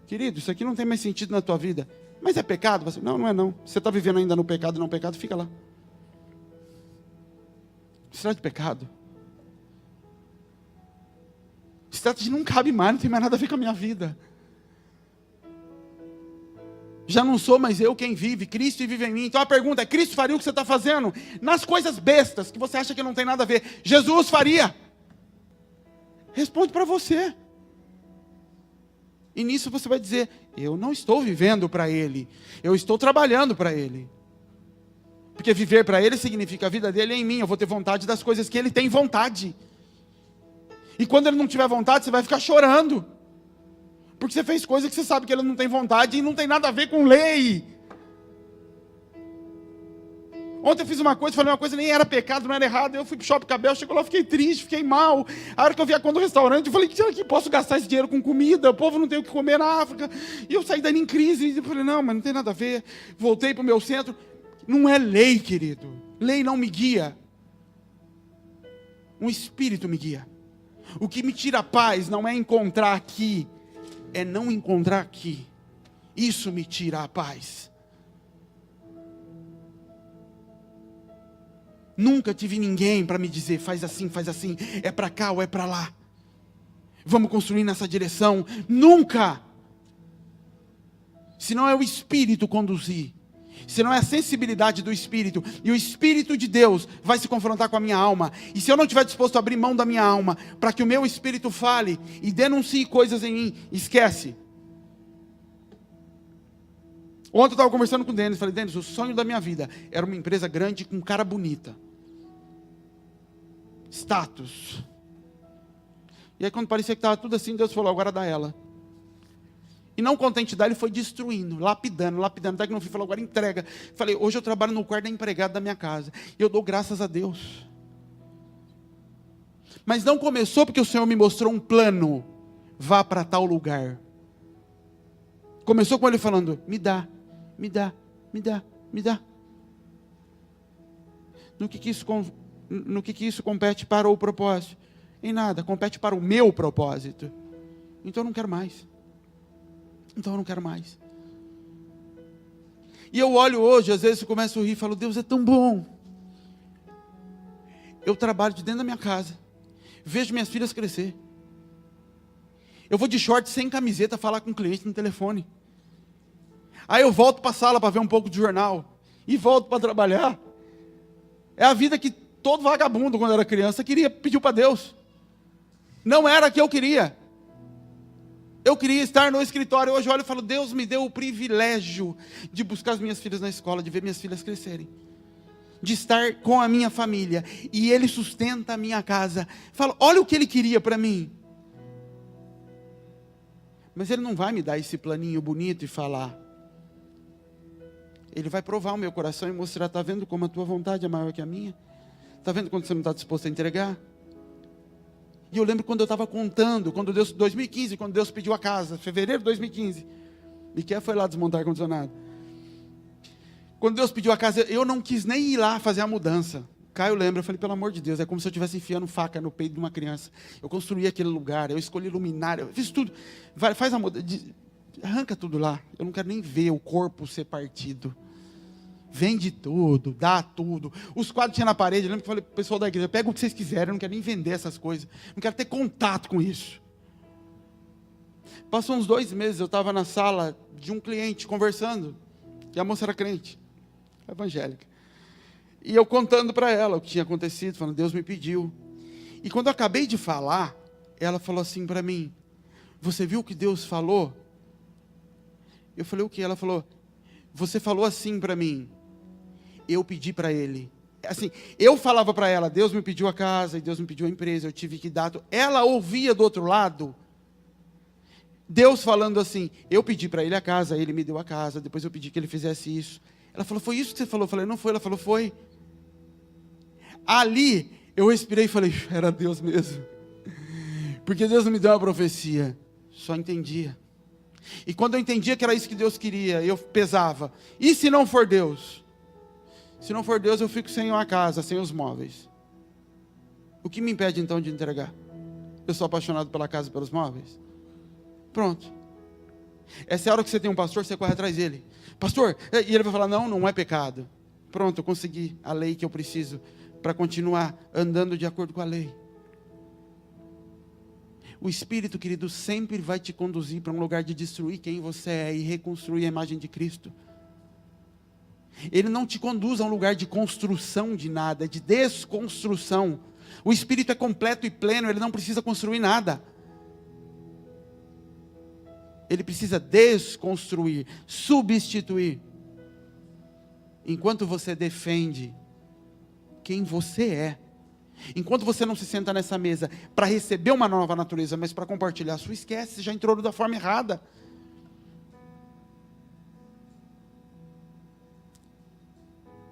Querido, isso aqui não tem mais sentido na tua vida. Mas é pecado? Você, não, não é não. Você está vivendo ainda no pecado e não pecado, fica lá. Se trata de pecado. Se trata de não cabe mais, não tem mais nada a ver com a minha vida. Já não sou mais eu quem vive, Cristo vive em mim. Então a pergunta é, Cristo faria o que você está fazendo? Nas coisas bestas, que você acha que não tem nada a ver. Jesus faria. Responde para você. E nisso você vai dizer, eu não estou vivendo para Ele. Eu estou trabalhando para Ele. Porque viver para Ele significa a vida dele é em mim. Eu vou ter vontade das coisas que Ele tem vontade. E quando Ele não tiver vontade, você vai ficar chorando. Porque você fez coisa que você sabe que Ele não tem vontade e não tem nada a ver com lei. Ontem eu fiz uma coisa, falei uma coisa, nem era pecado, não era errado. Eu fui pro Shopping Cabel, chegou lá, fiquei triste, fiquei mal. A hora que eu vi a conta do restaurante, eu falei, que posso gastar esse dinheiro com comida? O povo não tem o que comer na África. E eu saí dali em crise. E eu falei, não, mas não tem nada a ver. Voltei pro meu centro. Não é lei, querido. Lei não me guia. Um espírito me guia. O que me tira a paz não é encontrar aqui, é não encontrar aqui. Isso me tira a paz. Nunca tive ninguém para me dizer, faz assim, é para cá ou é para lá. Vamos construir nessa direção. Nunca. Se não é o Espírito conduzir. Se não é a sensibilidade do Espírito, e o Espírito de Deus vai se confrontar com a minha alma, e se eu não estiver disposto a abrir mão da minha alma, para que o meu Espírito fale, e denuncie coisas em mim, esquece. Ontem eu estava conversando com o Denis, falei, Denis, o sonho da minha vida era uma empresa grande com cara bonita, status. E aí quando parecia que estava tudo assim, Deus falou, agora dá ela. E não contente de dar, ele foi destruindo, lapidando, até que no fim falou, agora entrega. Falei, hoje eu trabalho no quarto da empregada da minha casa, e eu dou graças a Deus. Mas não começou porque o Senhor me mostrou um plano, vá para tal lugar. Começou com ele falando, me dá. No que isso compete para o propósito? Em nada, compete para o meu propósito. Então eu não quero mais. E eu olho hoje, às vezes eu começo a rir e falo, Deus é tão bom. Eu trabalho de dentro da minha casa, vejo minhas filhas crescer. Eu vou de short sem camiseta falar com o cliente no telefone. Aí eu volto para a sala para ver um pouco de jornal. E volto para trabalhar. É a vida que todo vagabundo, quando era criança, pediu para Deus. Não era a que eu queria. Eu queria estar no escritório. Hoje eu olho e falo, Deus me deu o privilégio de buscar as minhas filhas na escola, de ver minhas filhas crescerem. De estar com a minha família. E Ele sustenta a minha casa. Falo, olha o que Ele queria para mim. Mas Ele não vai me dar esse planinho bonito e falar. Ele vai provar o meu coração e mostrar, está vendo como a tua vontade é maior que a minha? Está vendo quando você não está disposto a entregar? E eu lembro quando eu estava contando, 2015, quando Deus pediu a casa, fevereiro de 2015. Miquel foi lá desmontar ar-condicionado. Quando Deus pediu a casa, eu não quis nem ir lá fazer a mudança. Caio lembra, eu falei, pelo amor de Deus, é como se eu estivesse enfiando faca no peito de uma criança. Eu construí aquele lugar, eu escolhi luminária, eu fiz tudo. Faz a mudança, arranca tudo lá. Eu não quero nem ver o corpo ser partido. Vende tudo, dá tudo. Os quadros tinha na parede, eu lembro que eu falei para o pessoal da igreja, pega o que vocês quiserem, eu não quero nem vender essas coisas. Não quero ter contato com isso. Passou uns 2 meses, eu estava na sala de um cliente conversando, e a moça era crente, evangélica. E eu contando para ela o que tinha acontecido, falando, Deus me pediu. E quando eu acabei de falar, ela falou assim para mim, você viu o que Deus falou? Eu falei, o que? Ela falou, você falou assim para mim. Eu pedi para Ele. Assim, eu falava para ela, Deus me pediu a casa, e Deus me pediu a empresa, eu tive que dar. Ela ouvia do outro lado, Deus falando assim, eu pedi para Ele a casa, Ele me deu a casa, depois eu pedi que Ele fizesse isso. Ela falou, foi isso que você falou? Eu falei, não foi. Ela falou, foi. Ali, eu respirei e falei, era Deus mesmo. Porque Deus não me deu uma profecia, só entendia. E quando eu entendia que era isso que Deus queria, eu pesava. E se não for Deus? Se não for Deus, eu fico sem uma casa, sem os móveis. O que me impede então de entregar? Eu sou apaixonado pela casa e pelos móveis? Pronto. Essa é a hora que você tem um pastor, você corre atrás dele. Pastor, e ele vai falar, não é pecado. Pronto, eu consegui a lei que eu preciso para continuar andando de acordo com a lei. O Espírito, querido, sempre vai te conduzir para um lugar de destruir quem você é e reconstruir a imagem de Cristo. Ele não te conduz a um lugar de construção de nada, de desconstrução. O Espírito é completo e pleno, ele não precisa construir nada. Ele precisa desconstruir, substituir. Enquanto você defende quem você é, enquanto você não se senta nessa mesa para receber uma nova natureza, mas para compartilhar a sua, esquece, você já entrou da forma errada.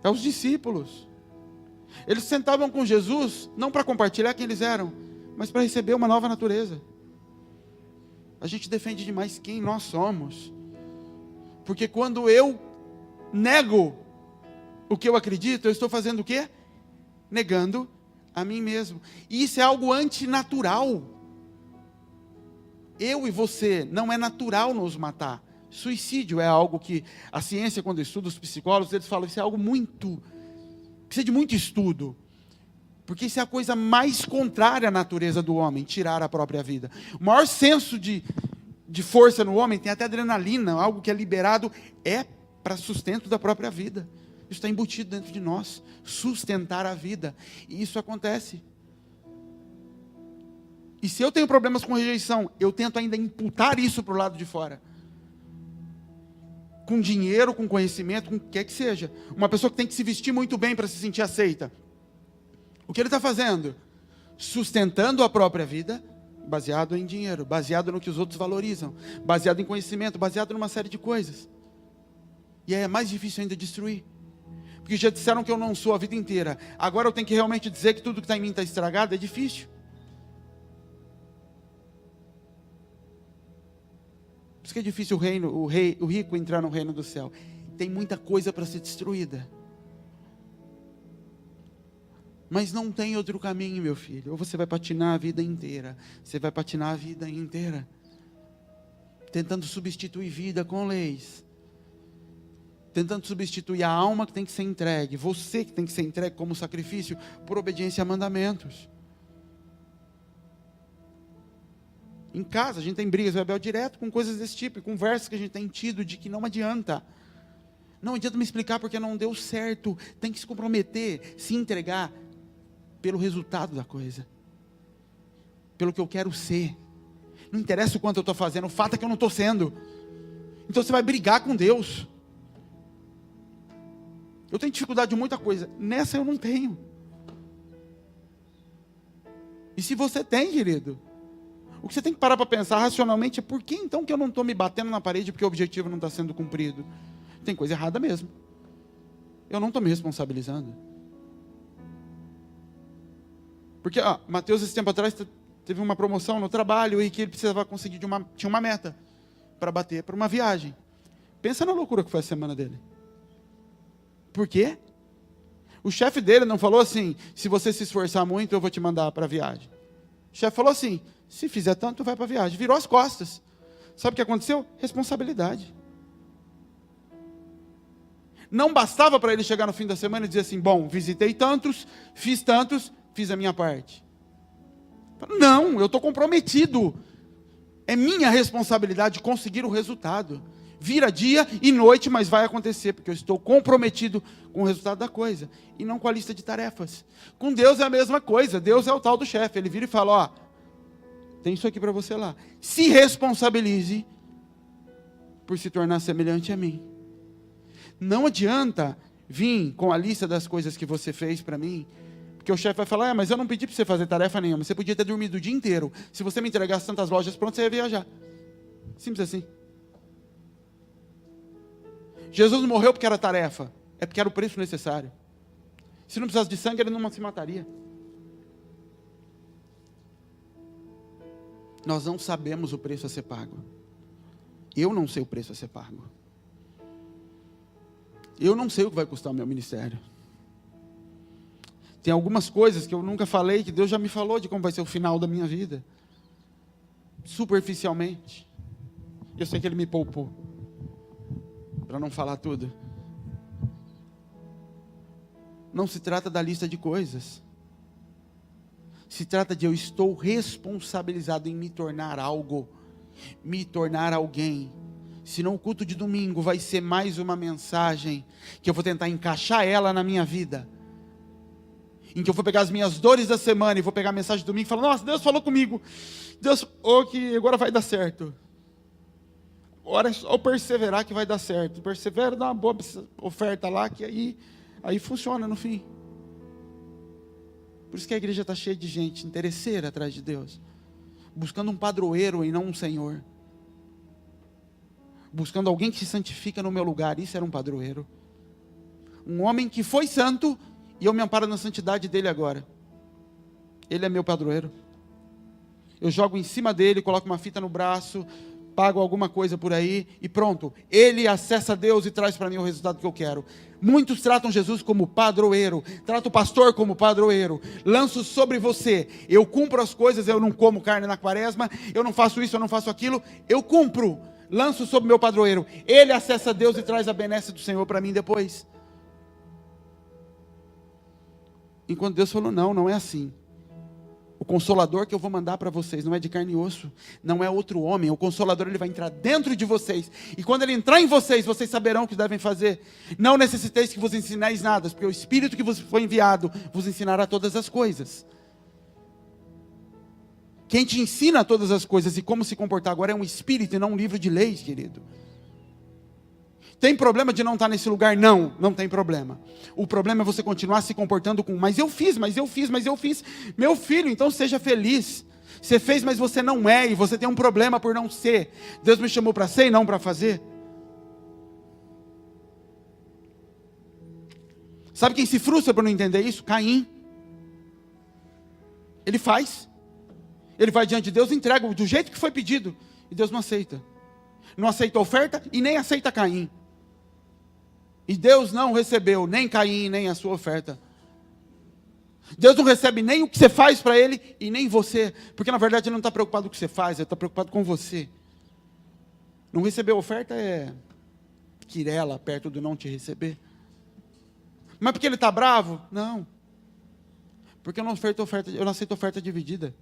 É os discípulos. Eles sentavam com Jesus, não para compartilhar quem eles eram, mas para receber uma nova natureza. A gente defende demais quem nós somos. Porque quando eu nego o que eu acredito, eu estou fazendo o quê? Negando a mim mesmo. E isso é algo antinatural. Eu e você, não é natural nos matar. Suicídio é algo que a ciência, quando estuda, os psicólogos, eles falam, isso é algo precisa de muito estudo. Porque isso é a coisa mais contrária à natureza do homem, tirar a própria vida. O maior senso de força no homem, tem até adrenalina, algo que é liberado, é para sustento da própria vida. Isso está embutido dentro de nós, sustentar a vida. E isso acontece. E se eu tenho problemas com rejeição, eu tento ainda imputar isso para o lado de fora. Com dinheiro, com conhecimento, com o que quer que seja. Uma pessoa que tem que se vestir muito bem para se sentir aceita. O que ele está fazendo? Sustentando a própria vida, baseado em dinheiro, baseado no que os outros valorizam, baseado em conhecimento, baseado numa série de coisas. E aí é mais difícil ainda destruir. Porque já disseram que eu não sou a vida inteira. Agora eu tenho que realmente dizer que tudo que está em mim está estragado, é difícil. Por isso que é difícil o rico entrar no reino do céu. Tem muita coisa para ser destruída. Mas não tem outro caminho, meu filho. Ou você vai patinar a vida inteira. Você vai patinar a vida inteira. Tentando substituir vida com leis. Tentando substituir a alma que tem que ser entregue. Você que tem que ser entregue como sacrifício por obediência a mandamentos. Em casa, a gente tem brigas verbal direto com coisas desse tipo, conversas que a gente tem tido de que não adianta. Não adianta me explicar porque não deu certo. Tem que se comprometer, se entregar pelo resultado da coisa. Pelo que eu quero ser. Não interessa o quanto eu estou fazendo, o fato é que eu não estou sendo. Então você vai brigar com Deus. Eu tenho dificuldade de muita coisa. Nessa eu não tenho. E se você tem, querido, o que você tem que parar para pensar racionalmente é por que então que eu não estou me batendo na parede porque o objetivo não está sendo cumprido? Tem coisa errada mesmo. Eu não estou me responsabilizando. Porque, Mateus, esse tempo atrás, teve uma promoção no trabalho e que ele precisava conseguir tinha uma meta para bater, para uma viagem. Pensa na loucura que foi a semana dele. Por quê? O chefe dele não falou assim, se você se esforçar muito, eu vou te mandar para a viagem. O chefe falou assim, se fizer tanto, vai para a viagem. Virou as costas. Sabe o que aconteceu? Responsabilidade. Não bastava para ele chegar no fim da semana e dizer assim, bom, visitei tantos, fiz a minha parte. Não, eu estou comprometido. É minha responsabilidade conseguir o resultado. Vira dia e noite, mas vai acontecer, porque eu estou comprometido com o resultado da coisa, e não com a lista de tarefas. Com Deus é a mesma coisa, Deus é o tal do chefe, ele vira e fala, tem isso aqui para você lá. Se responsabilize por se tornar semelhante a mim. Não adianta vir com a lista das coisas que você fez para mim, porque o chefe vai falar, mas eu não pedi para você fazer tarefa nenhuma, você podia ter dormido o dia inteiro. Se você me entregasse tantas lojas prontas, você ia viajar. Simples assim. Jesus não morreu porque era tarefa, é porque era o preço necessário. Se não precisasse de sangue, ele não se mataria. Nós não sabemos o preço a ser pago. Eu não sei o preço a ser pago. Eu não sei o que vai custar o meu ministério. Tem algumas coisas que eu nunca falei, que Deus já me falou de como vai ser o final da minha vida. Superficialmente. Eu sei que Ele me poupou. Para não falar tudo. Não se trata da lista de coisas. Se trata de eu estou responsabilizado em me tornar algo. Me tornar alguém. Senão o culto de domingo vai ser mais uma mensagem que eu vou tentar encaixar ela na minha vida. Em que eu vou pegar as minhas dores da semana e vou pegar a mensagem de domingo e falar, nossa, Deus falou comigo. Deus, que agora vai dar certo. Agora é só perseverar que vai dar certo. Persevera, dá uma boa oferta lá, que aí funciona no fim. Por isso que a igreja está cheia de gente interesseira atrás de Deus. Buscando um padroeiro e não um senhor. Buscando alguém que se santifica no meu lugar. Isso era um padroeiro. Um homem que foi santo e eu me amparo na santidade dele agora. Ele é meu padroeiro. Eu jogo em cima dele, coloco uma fita no braço, pago alguma coisa por aí e pronto. Ele acessa Deus e traz para mim o resultado que eu quero. Muitos tratam Jesus como padroeiro, tratam o pastor como padroeiro. Lanço sobre você, eu cumpro as coisas, eu não como carne na quaresma, eu não faço isso, eu não faço aquilo, eu cumpro. Lanço sobre meu padroeiro. Ele acessa Deus e traz a benesse do Senhor para mim depois. Enquanto Deus falou, não é assim. O Consolador que eu vou mandar para vocês não é de carne e osso, não é outro homem. O Consolador, ele vai entrar dentro de vocês, e quando ele entrar em vocês, vocês saberão o que devem fazer. Não necessiteis que vos ensineis nada, porque o Espírito que vos foi enviado vos ensinará todas as coisas. Quem te ensina todas as coisas e como se comportar agora é um Espírito e não um livro de leis, querido. Tem problema de não estar nesse lugar? Não, não tem problema. O problema é você continuar se comportando com, mas eu fiz. Meu filho, então seja feliz. Você fez, mas você não é, e você tem um problema por não ser. Deus me chamou para ser e não para fazer. Sabe quem se frustra por não entender isso? Caim. Ele faz. Ele vai diante de Deus e entrega do jeito que foi pedido. E Deus não aceita. Não aceita a oferta e nem aceita Caim. E Deus não recebeu nem Caim, nem a sua oferta. Deus não recebe nem o que você faz para Ele e nem você. Porque na verdade Ele não está preocupado com o que você faz, Ele está preocupado com você. Não receber a oferta é quirela perto do não te receber. Mas porque Ele está bravo? Não. Porque eu não aceito oferta dividida.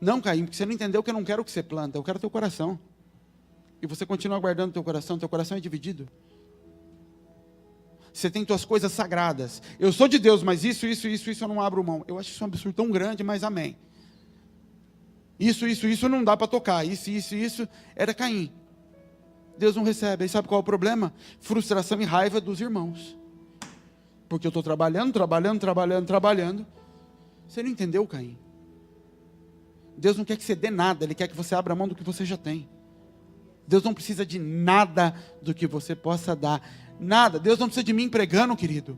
Não, Caim, porque você não entendeu que eu não quero o que você planta, eu quero o teu coração. E você continua guardando teu coração é dividido. Você tem tuas coisas sagradas. Eu sou de Deus, mas isso eu não abro mão. Eu acho isso um absurdo tão grande, mas amém. Isso não dá para tocar. Isso era Caim. Deus não recebe. Aí sabe qual é o problema? Frustração e raiva dos irmãos. Porque eu estou trabalhando. Você não entendeu, Caim? Deus não quer que você dê nada, Ele quer que você abra mão do que você já tem. Deus não precisa de nada do que você possa dar. Nada. Deus não precisa de mim pregando, querido.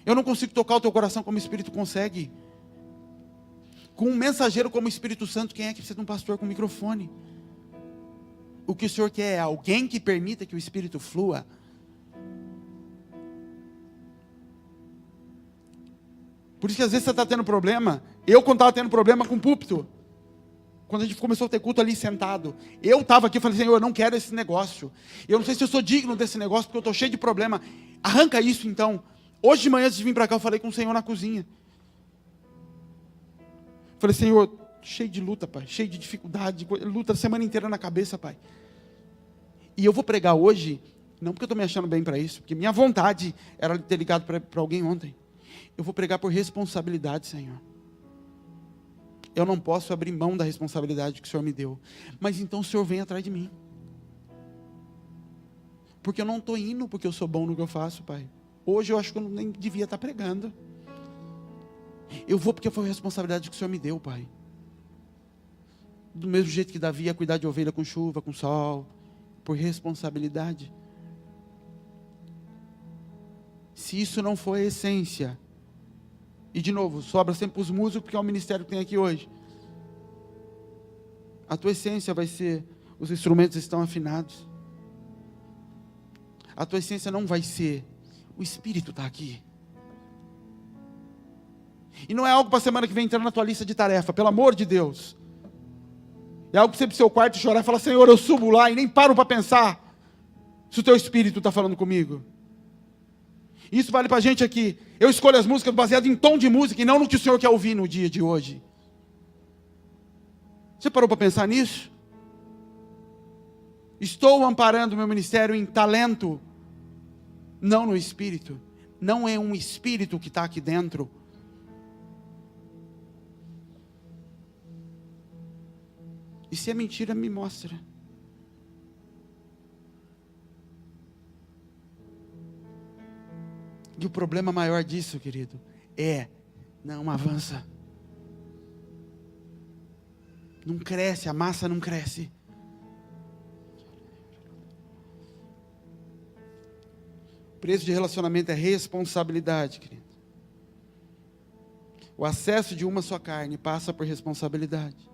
Eu não consigo tocar o teu coração como o Espírito consegue. Com um mensageiro como o Espírito Santo, quem é que precisa de um pastor com microfone? O que o Senhor quer é alguém que permita que o Espírito flua. Por isso que às vezes você está tendo problema. Eu quando estava tendo problema com o púlpito. Quando a gente começou a ter culto ali sentado, eu estava aqui e falei, Senhor, eu não quero esse negócio. Eu não sei se eu sou digno desse negócio, porque eu estou cheio de problema. Arranca isso então. Hoje de manhã, antes de vir para cá, eu falei com o Senhor na cozinha. Falei, Senhor, cheio de luta, Pai, cheio de dificuldade, luta a semana inteira na cabeça, Pai. E eu vou pregar hoje, não porque eu estou me achando bem para isso, porque minha vontade era ter ligado para alguém ontem. Eu vou pregar por responsabilidade, Senhor. Eu não posso abrir mão da responsabilidade que o Senhor me deu. Mas então o Senhor vem atrás de mim. Porque eu não estou indo porque eu sou bom no que eu faço, Pai. Hoje eu acho que eu nem devia estar pregando. Eu vou porque foi a responsabilidade que o Senhor me deu, Pai. Do mesmo jeito que Davi ia cuidar de ovelha com chuva, com sol. Por responsabilidade. Se isso não for a essência... E de novo, sobra sempre para os músicos, porque é o ministério que tem aqui hoje. A tua essência vai ser, os instrumentos estão afinados. A tua essência não vai ser, o Espírito está aqui. E não é algo para a semana que vem entrar na tua lista de tarefa, pelo amor de Deus. É algo para você ir para o seu quarto chorar e falar, Senhor, eu subo lá e nem paro para pensar se o teu Espírito está falando comigo. Isso vale para a gente aqui. Eu escolho as músicas baseadas em tom de música e não no que o Senhor quer ouvir no dia de hoje. Você parou para pensar nisso? Estou amparando meu ministério em talento, não no espírito. Não é um espírito que está aqui dentro. E se é mentira, me mostra. E o problema maior disso, querido, não avança. Não cresce, a massa não cresce. O preço de relacionamento é responsabilidade, querido. O acesso de uma só carne passa por responsabilidade.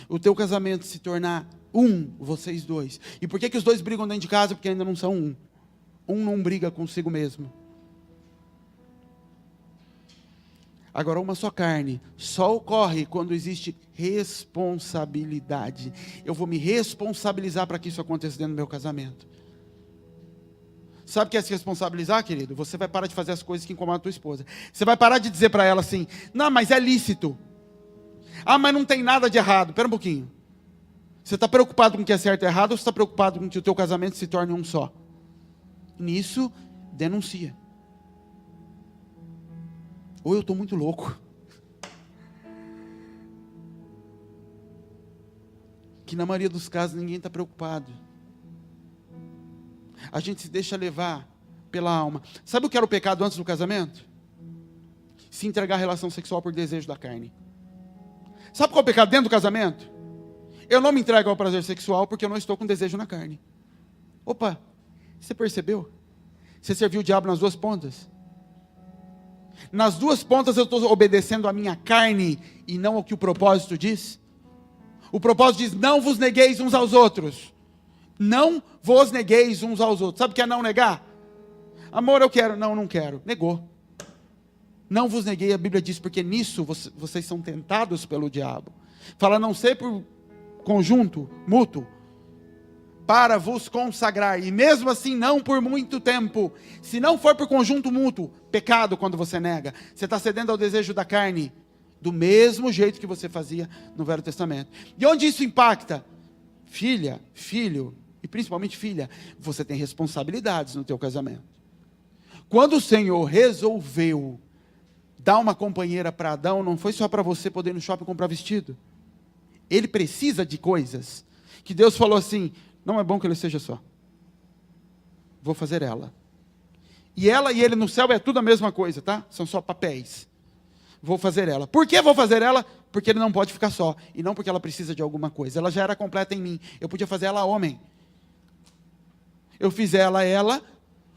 O teu casamento se tornar vocês dois. E por que os dois brigam dentro de casa? Porque ainda não são um. Um não briga consigo mesmo. Agora, uma só carne só ocorre quando existe responsabilidade. Eu vou me responsabilizar para que isso aconteça dentro do meu casamento. Sabe o que é se responsabilizar, querido? Você vai parar de fazer as coisas que incomodam a tua esposa. Você vai parar de dizer para ela assim, não, mas é lícito. Ah, mas não tem nada de errado. Espera um pouquinho. Você está preocupado com o que é certo e errado, ou você está preocupado com que o teu casamento se torne um só? Nisso, denuncia. Ou eu estou muito louco. Que na maioria dos casos ninguém está preocupado. A gente se deixa levar pela alma. Sabe o que era o pecado antes do casamento? Se entregar à relação sexual por desejo da carne. Sabe qual é o pecado dentro do casamento? Eu não me entrego ao prazer sexual porque eu não estou com desejo na carne. Opa, você percebeu? Você serviu o diabo nas duas pontas. Nas duas pontas eu estou obedecendo à minha carne e não ao que o propósito diz. O propósito diz, não vos negueis uns aos outros. Não vos negueis uns aos outros. Sabe o que é não negar? Amor, eu quero. Não, não quero. Negou. Não vos neguei, a Bíblia diz, porque nisso vocês são tentados pelo diabo. Fala, não sei por conjunto, mútuo, para vos consagrar. E mesmo assim, não por muito tempo. Se não for por conjunto mútuo, pecado quando você nega. Você está cedendo ao desejo da carne, do mesmo jeito que você fazia no Velho Testamento. E onde isso impacta? Filha, filho, e principalmente filha, você tem responsabilidades no teu casamento. Quando o Senhor resolveu dar uma companheira para Adão, não foi só para você poder ir no shopping comprar vestido. Ele precisa de coisas que Deus falou assim, não é bom que ele seja só. Vou fazer ela. E ela e ele no céu é tudo a mesma coisa, tá? São só papéis. Vou fazer ela. Por que vou fazer ela? Porque ele não pode ficar só. E não porque ela precisa de alguma coisa. Ela já era completa em mim. Eu podia fazer ela homem. Eu fiz ela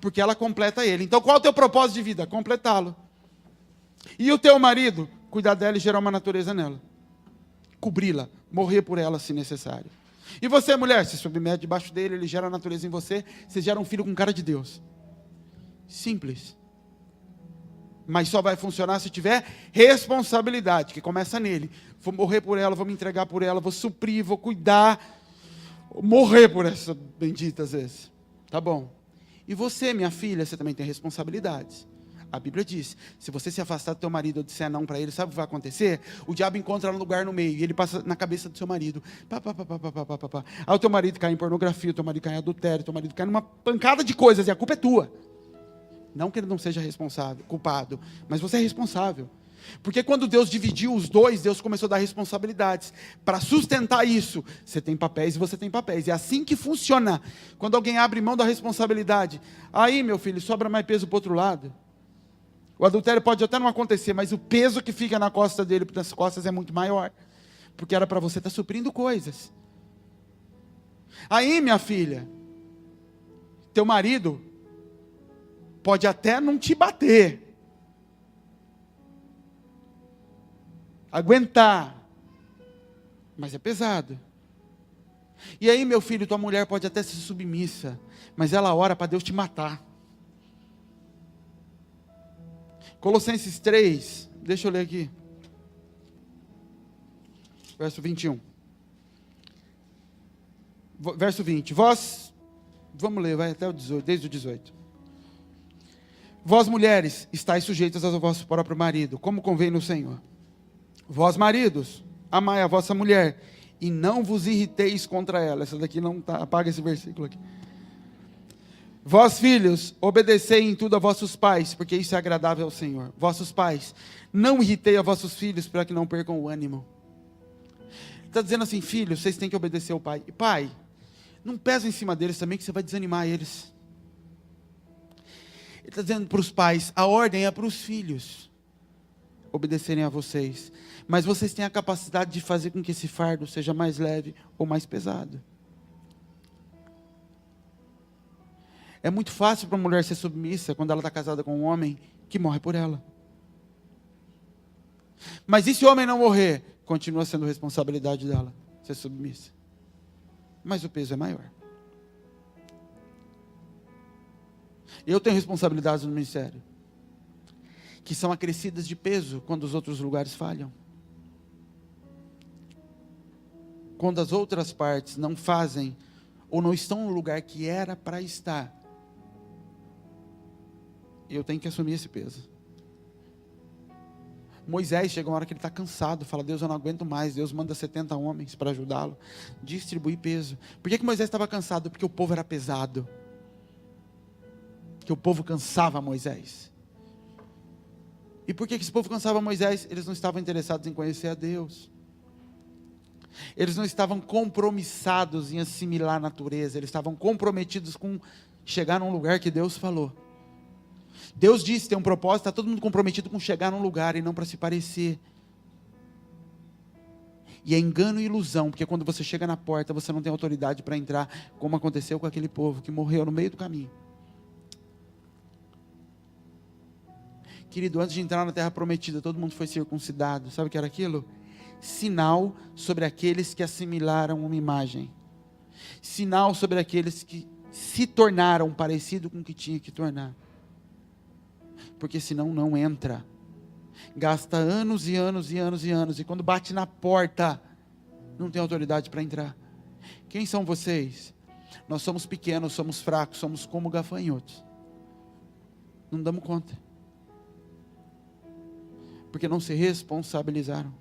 porque ela completa ele. Então qual é o teu propósito de vida? Completá-lo. E o teu marido? Cuidar dela e gerar uma natureza nela. Cobri-la. Morrer por ela se necessário. E você, mulher, se submete debaixo dele, ele gera a natureza em você, você gera um filho com cara de Deus. Simples. Mas só vai funcionar se tiver responsabilidade, que começa nele. Vou morrer por ela, vou me entregar por ela, vou suprir, vou cuidar. Morrer por essa bendita às vezes. Tá bom. E você, minha filha, você também tem responsabilidades. A Bíblia diz, se você se afastar do teu marido ou disser não para ele, sabe o que vai acontecer? O diabo encontra um lugar no meio e ele passa na cabeça do seu marido. Aí o teu marido cai em pornografia, o teu marido cai em adultério, o teu marido cai numa pancada de coisas e a culpa é tua. Não que ele não seja responsável, culpado, mas você é responsável. Porque quando Deus dividiu os dois, Deus começou a dar responsabilidades. Para sustentar isso, você tem papéis e você tem papéis. É assim que funciona. Quando alguém abre mão da responsabilidade, aí, meu filho, sobra mais peso para o outro lado. O adultério pode até não acontecer, mas o peso que fica na costa dele, nas costas, é muito maior. Porque era para você estar suprindo coisas. Aí, minha filha, teu marido pode até não te bater. Aguentar. Mas é pesado. E aí, meu filho, tua mulher pode até ser submissa, mas ela ora para Deus te matar. Colossenses 3, deixa eu ler aqui. Verso 21. Verso 20. Vós, vamos ler, vai até o 18, desde o 18. Vós, mulheres, estáis sujeitas ao vosso próprio marido, como convém no Senhor. Vós, maridos, amai a vossa mulher, e não vos irriteis contra ela. Essa daqui não está, apaga esse versículo aqui. Vós, filhos, obedecei em tudo a vossos pais, porque isso é agradável ao Senhor. Vossos pais, não irritei a vossos filhos, para que não percam o ânimo. Está dizendo assim, filhos, vocês têm que obedecer ao pai. E pai, não pesa em cima deles também, que você vai desanimar eles. Ele está dizendo para os pais, a ordem é para os filhos obedecerem a vocês. Mas vocês têm a capacidade de fazer com que esse fardo seja mais leve ou mais pesado. É muito fácil para uma mulher ser submissa quando ela está casada com um homem que morre por ela. Mas e se o homem não morrer? Continua sendo responsabilidade dela ser submissa. Mas o peso é maior. Eu tenho responsabilidades no ministério que são acrescidas de peso quando os outros lugares falham. Quando as outras partes não fazem ou não estão no lugar que era para estar. Eu tenho que assumir esse peso. Moisés chega uma hora que ele está cansado, fala: Deus, eu não aguento mais. Deus manda 70 homens para ajudá-lo, distribuir peso. Por que Moisés estava cansado? Porque o povo era pesado, que o povo cansava Moisés. E por que esse povo cansava Moisés? Eles não estavam interessados em conhecer a Deus. Eles não estavam compromissados em assimilar a natureza. Eles estavam comprometidos com chegar num lugar que Deus falou. Deus disse, tem um propósito, está todo mundo comprometido com chegar num lugar e não para se parecer. E é engano e ilusão, porque quando você chega na porta, você não tem autoridade para entrar, como aconteceu com aquele povo que morreu no meio do caminho. Querido, antes de entrar na terra prometida, todo mundo foi circuncidado. Sabe o que era aquilo? Sinal sobre aqueles que assimilaram uma imagem. Sinal sobre aqueles que se tornaram parecido com o que tinha que tornar. Porque senão não entra. Gasta anos e anos e anos e anos. E quando bate na porta, não tem autoridade para entrar. Quem são vocês? Nós somos pequenos, somos fracos, somos como gafanhotos. Não damos conta. Porque não se responsabilizaram.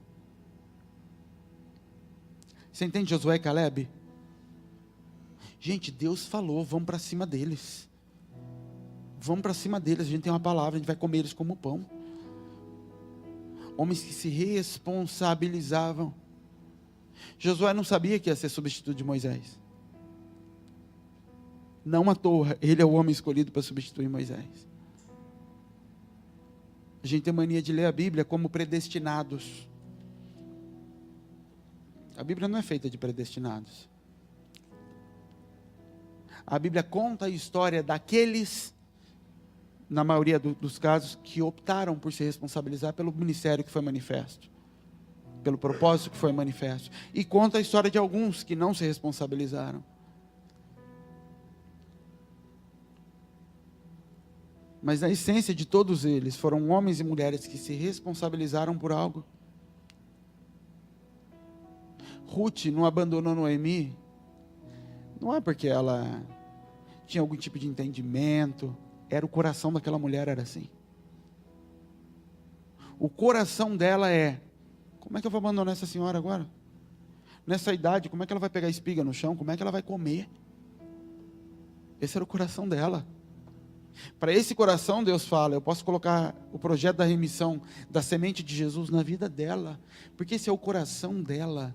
Você entende Josué e Caleb? Gente, Deus falou, vamos para cima deles. Vamos para cima deles, a gente tem uma palavra, a gente vai comer eles como pão. Homens que se responsabilizavam. Josué não sabia que ia ser substituto de Moisés. Não à toa, ele é o homem escolhido para substituir Moisés. A gente tem mania de ler a Bíblia como predestinados. A Bíblia não é feita de predestinados. A Bíblia conta a história daqueles, na maioria dos casos, que optaram por se responsabilizar pelo ministério que foi manifesto, pelo propósito que foi manifesto, e conta a história de alguns que não se responsabilizaram. Mas a essência de todos eles foram homens e mulheres que se responsabilizaram por algo. Ruth não abandonou Noemi, não é porque ela tinha algum tipo de entendimento. Era o coração daquela mulher, era assim. O coração dela é: como é que eu vou abandonar essa senhora agora? Nessa idade, como é que ela vai pegar espiga no chão? Como é que ela vai comer? Esse era o coração dela. Para esse coração, Deus fala: eu posso colocar o projeto da remissão da semente de Jesus na vida dela, porque esse é o coração dela.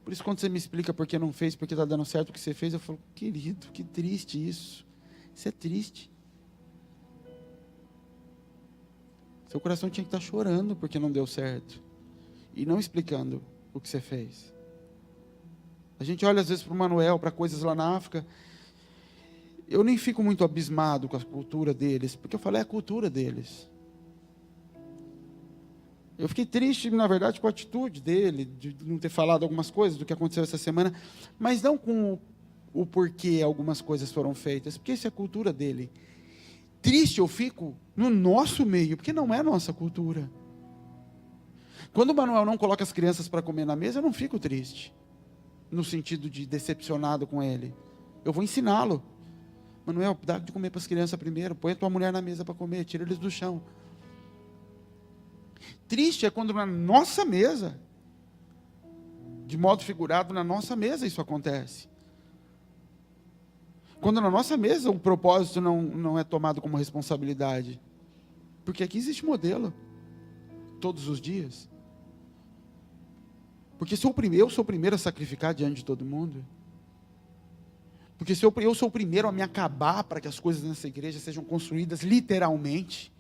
Por isso, quando você me explica por que não fez, porque está dando certo o que você fez, eu falo: querido, que triste isso. Isso é triste. Seu coração tinha que estar chorando porque não deu certo. E não explicando o que você fez. A gente olha às vezes para o Manuel, para coisas lá na África. Eu nem fico muito abismado com a cultura deles, porque eu falo, é a cultura deles. Eu fiquei triste, na verdade, com a atitude dele, de não ter falado algumas coisas do que aconteceu essa semana, mas não com o porquê algumas coisas foram feitas, porque isso é a cultura dele. Triste eu fico no nosso meio, porque não é a nossa cultura. Quando o Manuel não coloca as crianças para comer na mesa, eu não fico triste, no sentido de decepcionado com ele. Eu vou ensiná-lo. Manuel, dá de comer para as crianças primeiro, põe a tua mulher na mesa para comer, tira eles do chão. Triste é quando na nossa mesa, de modo figurado, na nossa mesa isso acontece. Quando na nossa mesa o propósito não é tomado como responsabilidade. Porque aqui existe modelo, todos os dias. Porque eu sou o primeiro a sacrificar diante de todo mundo. Porque eu sou o primeiro a me acabar para que as coisas nessa igreja sejam construídas literalmente.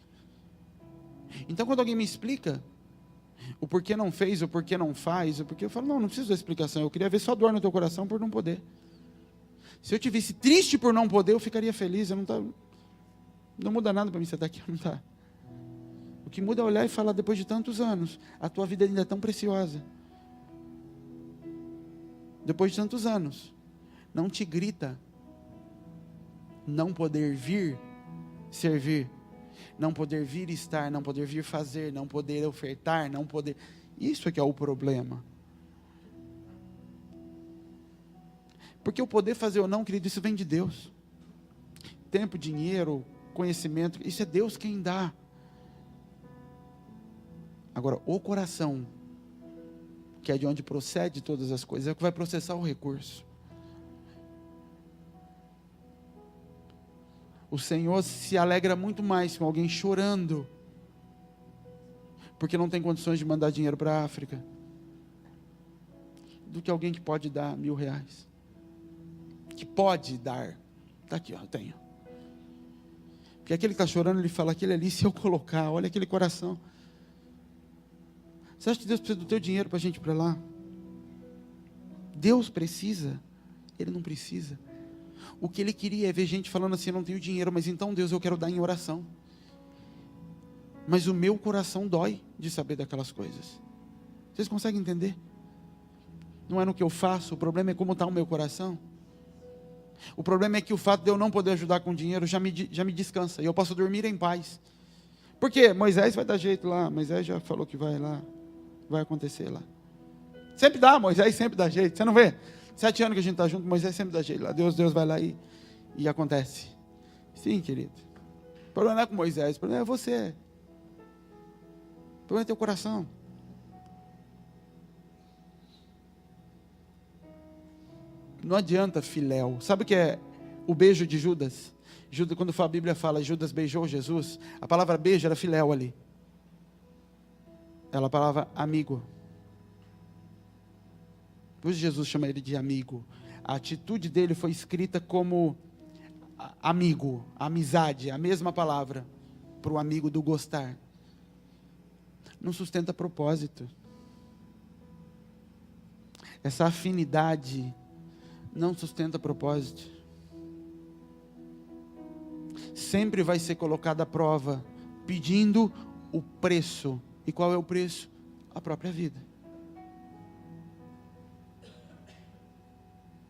Então, quando alguém me explica o porquê não fez, o porquê não faz, o porquê, eu falo, não preciso da explicação, eu queria ver só dor no teu coração por não poder. Se eu te visse triste por não poder, eu ficaria feliz. Não muda nada para mim, você está aqui ou não está. O que muda é olhar e falar, depois de tantos anos, a tua vida ainda é tão preciosa. Depois de tantos anos, não te grita não poder vir servir, não poder vir estar, não poder vir fazer, não poder ofertar, não poder... Isso é que é o problema. Porque o poder fazer ou não, querido, isso vem de Deus. tempo, dinheiro, conhecimento, isso é Deus quem dá. Agora, o coração, que é de onde procede todas as coisas, é o que vai processar o recurso. O Senhor se alegra muito mais com alguém chorando, porque não tem condições de mandar dinheiro para a África, do que alguém que pode dar R$1.000. Que pode dar. Está aqui, ó, eu tenho. Porque aquele que está chorando, ele fala, aquele ali, se eu colocar, olha aquele coração. Você acha que Deus precisa do teu dinheiro para a gente ir para lá? Deus precisa? Ele não precisa. O que Ele queria é ver gente falando assim, eu não tenho dinheiro, mas então Deus, eu quero dar em oração. Mas o meu coração dói de saber daquelas coisas. Vocês conseguem entender? Não é no que eu faço, o problema é como está o meu coração. O problema é que o fato de eu não poder ajudar com dinheiro já me descansa, e eu posso dormir em paz. Por quê? Moisés vai dar jeito lá, Moisés já falou que vai lá, vai acontecer lá. Sempre dá, Moisés sempre dá jeito, você não vê? 7 anos que a gente está junto, Moisés sempre dá jeito lá, Deus vai lá e acontece. Sim, querido. O problema não é com Moisés, o problema é você. O problema é teu coração. Não adianta filéu. Sabe o que é o beijo de Judas? Judas, quando a Bíblia fala Judas beijou Jesus, a palavra beijo era filéu ali. Ela a palavra amigo. Por isso Jesus chama ele de amigo. A atitude dele foi escrita como amigo, amizade, a mesma palavra para o amigo do gostar. Não sustenta propósito. Essa afinidade não sustenta propósito. Sempre vai ser colocada à prova, pedindo o preço. E qual é o preço? A própria vida.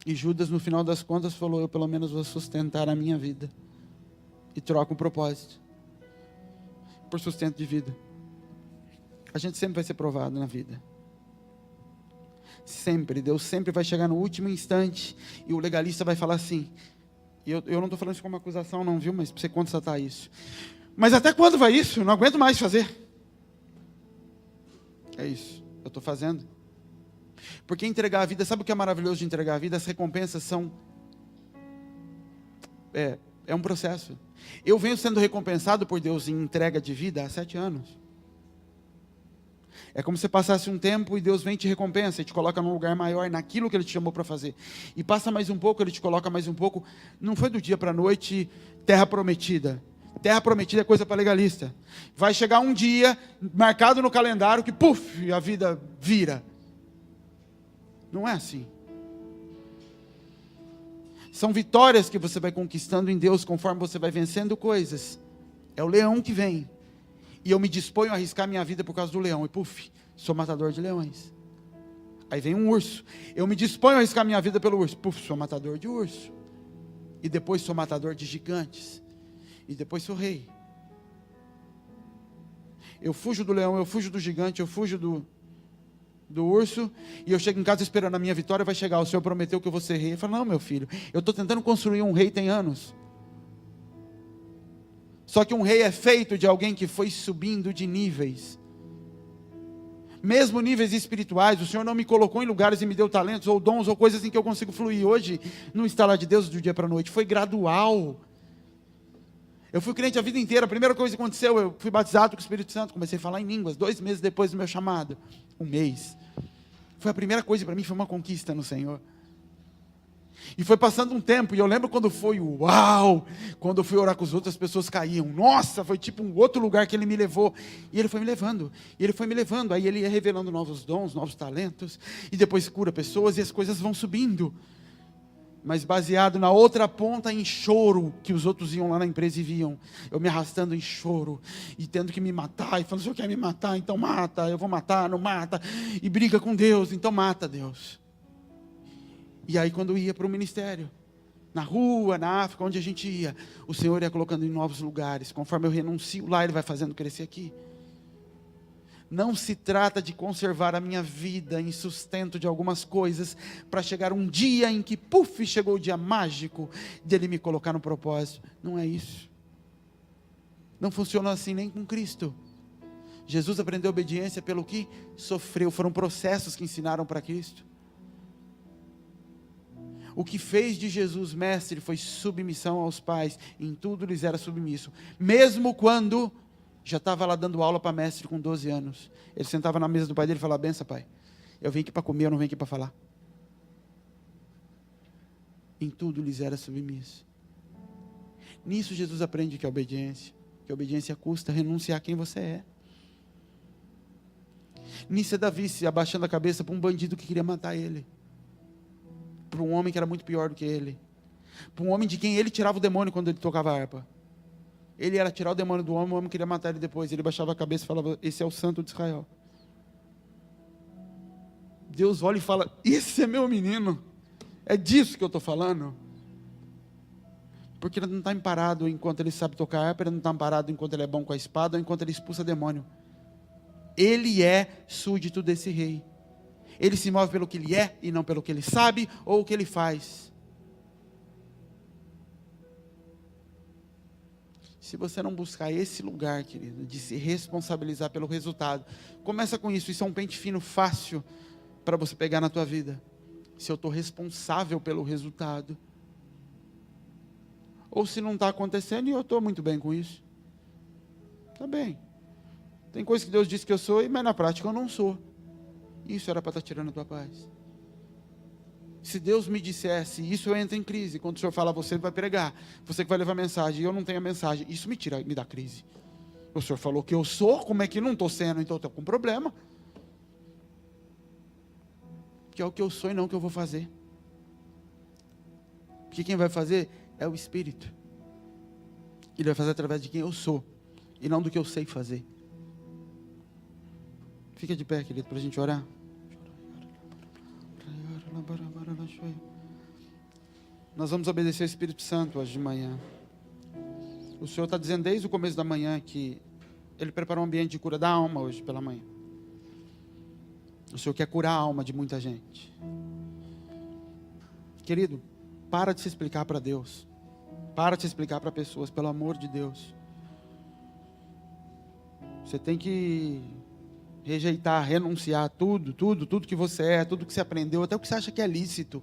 E Judas, no final das contas, falou, eu pelo menos vou sustentar a minha vida. E troca um propósito por sustento de vida. A gente sempre vai ser provado na vida. Sempre, Deus sempre vai chegar no último instante e o legalista vai falar assim, e eu não estou falando isso como acusação não, viu, mas para você constatar isso, mas até quando vai isso? Eu não aguento mais fazer. É isso, eu estou fazendo, porque entregar a vida, sabe o que é maravilhoso de entregar a vida? As recompensas são, é um processo. Eu venho sendo recompensado por Deus em entrega de vida há 7 anos. É como se você passasse um tempo e Deus vem e te recompensa, e te coloca num lugar maior, naquilo que Ele te chamou para fazer. E passa mais um pouco, Ele te coloca mais um pouco. Não foi do dia para a noite, terra prometida. Terra prometida é coisa para legalista. Vai chegar um dia, marcado no calendário, que puf, a vida vira. Não é assim. São vitórias que você vai conquistando em Deus, conforme você vai vencendo coisas. É o leão que vem. E eu me disponho a arriscar minha vida por causa do leão. E puf, sou matador de leões. Aí vem um urso. Eu me disponho a arriscar minha vida pelo urso. Puf, sou matador de urso. E depois sou matador de gigantes. E depois sou rei. Eu fujo do leão, eu fujo do gigante, eu fujo do urso. E eu chego em casa esperando a minha vitória. Vai chegar, o Senhor prometeu que eu vou ser rei. Eu falo, não, meu filho, eu estou tentando construir um rei tem anos. Só que um rei é feito de alguém que foi subindo de níveis. Mesmo níveis espirituais, o Senhor não me colocou em lugares e me deu talentos, ou dons, ou coisas em que eu consigo fluir. Hoje, não está lá de Deus do dia para a noite, foi gradual. Eu fui crente a vida inteira, a primeira coisa que aconteceu, eu fui batizado com o Espírito Santo, comecei a falar em línguas, 2 meses depois do meu chamado, 1 mês. Foi a primeira coisa para mim, foi uma conquista no Senhor. E foi passando um tempo, e eu lembro quando foi uau, quando eu fui orar com os outros, as pessoas caíam, nossa, foi tipo um outro lugar que Ele me levou, e Ele foi me levando, aí Ele ia revelando novos dons, novos talentos, e depois cura pessoas, e as coisas vão subindo, mas baseado na outra ponta em choro, que os outros iam lá na empresa e viam, eu me arrastando em choro, e tendo que me matar, e falando, o Senhor quer me matar, então mata, eu vou matar, não mata, e briga com Deus, então mata Deus. E aí quando eu ia para o ministério, na rua, na África, onde a gente ia, o Senhor ia colocando em novos lugares, conforme eu renuncio lá, Ele vai fazendo crescer aqui. Não se trata de conservar a minha vida em sustento de algumas coisas, para chegar um dia em que, puf, chegou o dia mágico, de Ele me colocar no propósito. Não é isso. Não funciona assim nem com Cristo. Jesus aprendeu obediência pelo que sofreu, foram processos que ensinaram para Cristo. O que fez de Jesus mestre foi submissão aos pais, em tudo lhes era submisso, mesmo quando já estava lá dando aula para mestre com 12 anos, ele sentava na mesa do pai dele e falava: benção, pai, eu vim aqui para comer, eu não vim aqui para falar. Em tudo lhes era submisso. Nisso Jesus aprende que a obediência custa renunciar a quem você é. Nisso é Davi se abaixando a cabeça para um bandido que queria matar ele, para um homem que era muito pior do que ele, para um homem de quem ele tirava o demônio quando ele tocava a harpa. Ele era tirar o demônio do homem, o homem queria matar ele depois. Ele baixava a cabeça e falava: esse é o santo de Israel. Deus olha e fala: esse é meu menino. É disso que eu estou falando. Porque ele não está parado enquanto ele sabe tocar harpa, ele não está parado enquanto ele é bom com a espada, ou enquanto ele expulsa demônio. Ele é súdito desse rei. Ele se move pelo que ele é e não pelo que ele sabe ou o que ele faz. Se você não buscar esse lugar, querido, de se responsabilizar pelo resultado, começa com isso. Isso é um pente fino fácil para você pegar na tua vida. Se eu estou responsável pelo resultado, ou se não está acontecendo e eu estou muito bem com isso, está bem. Tem coisas que Deus disse que eu sou, mas na prática eu não sou. Isso era para estar tirando a tua paz. Se Deus me dissesse, isso eu entro em crise. Quando o Senhor fala: você vai pregar, você que vai levar a mensagem, e eu não tenho a mensagem, isso me dá crise. O Senhor falou que eu sou, como é que não estou sendo? Então eu estou com problema. Que é o que eu sou e não o que eu vou fazer. Porque quem vai fazer é o Espírito. Ele vai fazer através de quem eu sou, e não do que eu sei fazer. Fica de pé, querido, para a gente orar. Nós vamos obedecer ao Espírito Santo hoje de manhã. O Senhor está dizendo desde o começo da manhã que Ele preparou um ambiente de cura da alma hoje pela manhã. O Senhor quer curar a alma de muita gente. Querido, para de se explicar para Deus. Para de se explicar para pessoas, pelo amor de Deus. Você tem que rejeitar, renunciar tudo que você é, tudo que você aprendeu, até o que você acha que é lícito.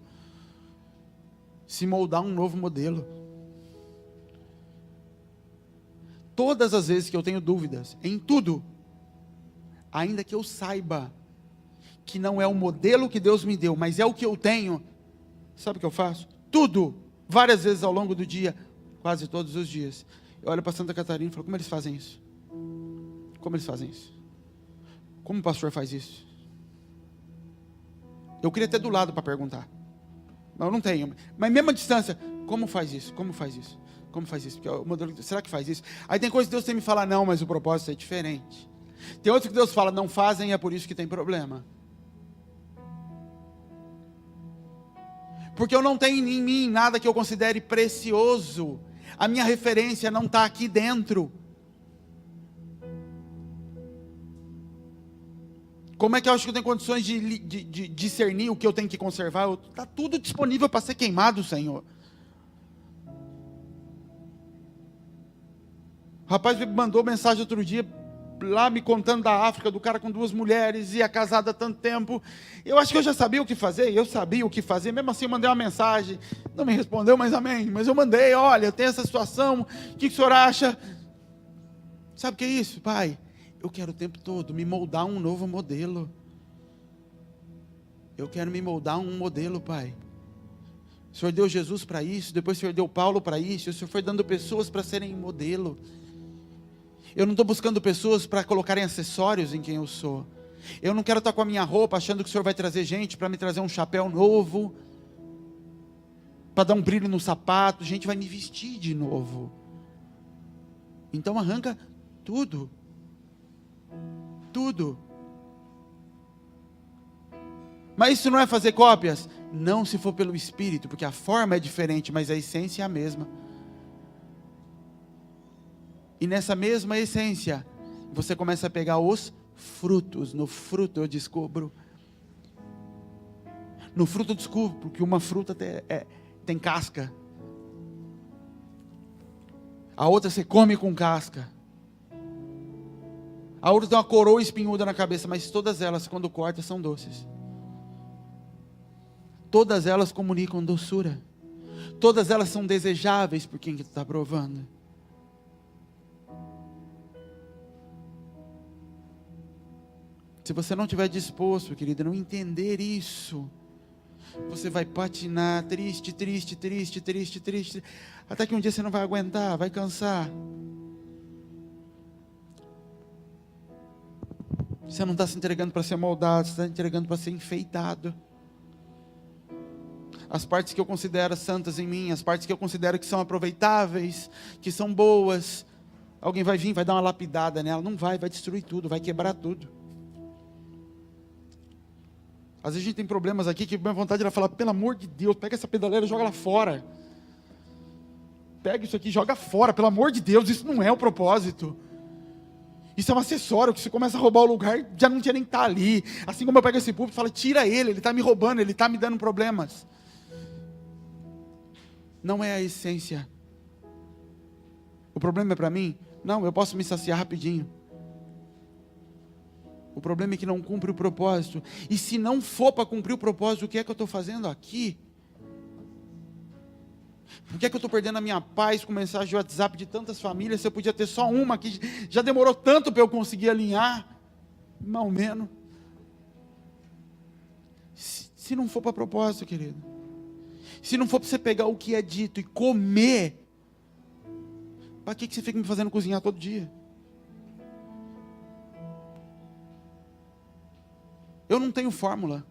Se moldar um novo modelo. Todas as vezes que eu tenho dúvidas em tudo, ainda que eu saiba que não é o modelo que Deus me deu, mas é o que eu tenho, sabe o que eu faço? Tudo, várias vezes ao longo do dia, quase todos os dias, eu olho para Santa Catarina e falo: como eles fazem isso? Como eles fazem isso? Como o pastor faz isso? Eu queria ter do lado para perguntar, mas eu não tenho. Mas mesmo à distância, como faz isso? Como faz isso? Como faz isso? Porque o modelo, será que faz isso? Aí tem coisas que Deus tem que me falar: não, mas o propósito é diferente. Tem outros que Deus fala: não fazem, e é por isso que tem problema. Porque eu não tenho em mim nada que eu considere precioso. A minha referência não está aqui dentro. Como é que eu acho que eu tenho condições de discernir o que eu tenho que conservar? Está tudo disponível para ser queimado, Senhor. O rapaz me mandou mensagem outro dia, lá me contando da África, do cara com 2 mulheres, ia casado há tanto tempo. Eu acho que eu já sabia o que fazer, eu sabia o que fazer, mesmo assim eu mandei uma mensagem, não me respondeu, mas amém. Mas eu mandei: olha, tem essa situação, o que o senhor acha? Sabe o que é isso, pai? Eu quero o tempo todo me moldar um novo modelo. Eu quero me moldar um modelo, pai. O Senhor deu Jesus para isso, depois o Senhor deu Paulo para isso, o Senhor foi dando pessoas para serem modelo. Eu não estou buscando pessoas para colocarem acessórios em quem eu sou. Eu não quero estar com a minha roupa achando que o Senhor vai trazer gente para me trazer um chapéu novo, para dar um brilho no sapato. Gente vai me vestir de novo. Então arranca tudo. Tudo. Mas isso não é fazer cópias? Não, se for pelo Espírito, porque a forma é diferente, mas a essência é a mesma. E nessa mesma essência, você começa a pegar os frutos. No fruto eu descubro. No fruto eu descubro que uma fruta tem casca. A outra você come com casca. A outra tem uma coroa espinhuda na cabeça, mas todas elas, quando corta, são doces. Todas elas comunicam doçura. Todas elas são desejáveis por quem está provando. Se você não estiver disposto, querido, a não entender isso, você vai patinar, triste, triste, triste, triste, triste, até que um dia você não vai aguentar, vai cansar. Você não está se entregando para ser moldado, você está se entregando para ser enfeitado. As partes que eu considero santas em mim, as partes que eu considero que são aproveitáveis, que são boas, alguém vai vir, vai dar uma lapidada nela, não vai destruir tudo, vai quebrar tudo. Às vezes a gente tem problemas aqui que minha vontade era falar, pelo amor de Deus, pega essa pedaleira e joga lá fora. Pega isso aqui e joga fora, pelo amor de Deus, isso não é o propósito. Isso é um acessório, que você começa a roubar o lugar, já não tinha nem que estar ali. Assim como eu pego esse púlpito e falo, tira ele está me roubando, ele está me dando problemas. Não é a essência. O problema é para mim? Não, eu posso me saciar rapidinho. O problema é que não cumpre o propósito. E se não for para cumprir o propósito, o que é que eu estou fazendo aqui? Por que é que eu estou perdendo a minha paz com mensagem de WhatsApp de tantas famílias? Se eu podia ter só uma que já demorou tanto para eu conseguir alinhar. Mal menos. Se não for para propósito, querido. Se não for para você pegar o que é dito e comer, para que você fica me fazendo cozinhar todo dia? Eu não tenho fórmula.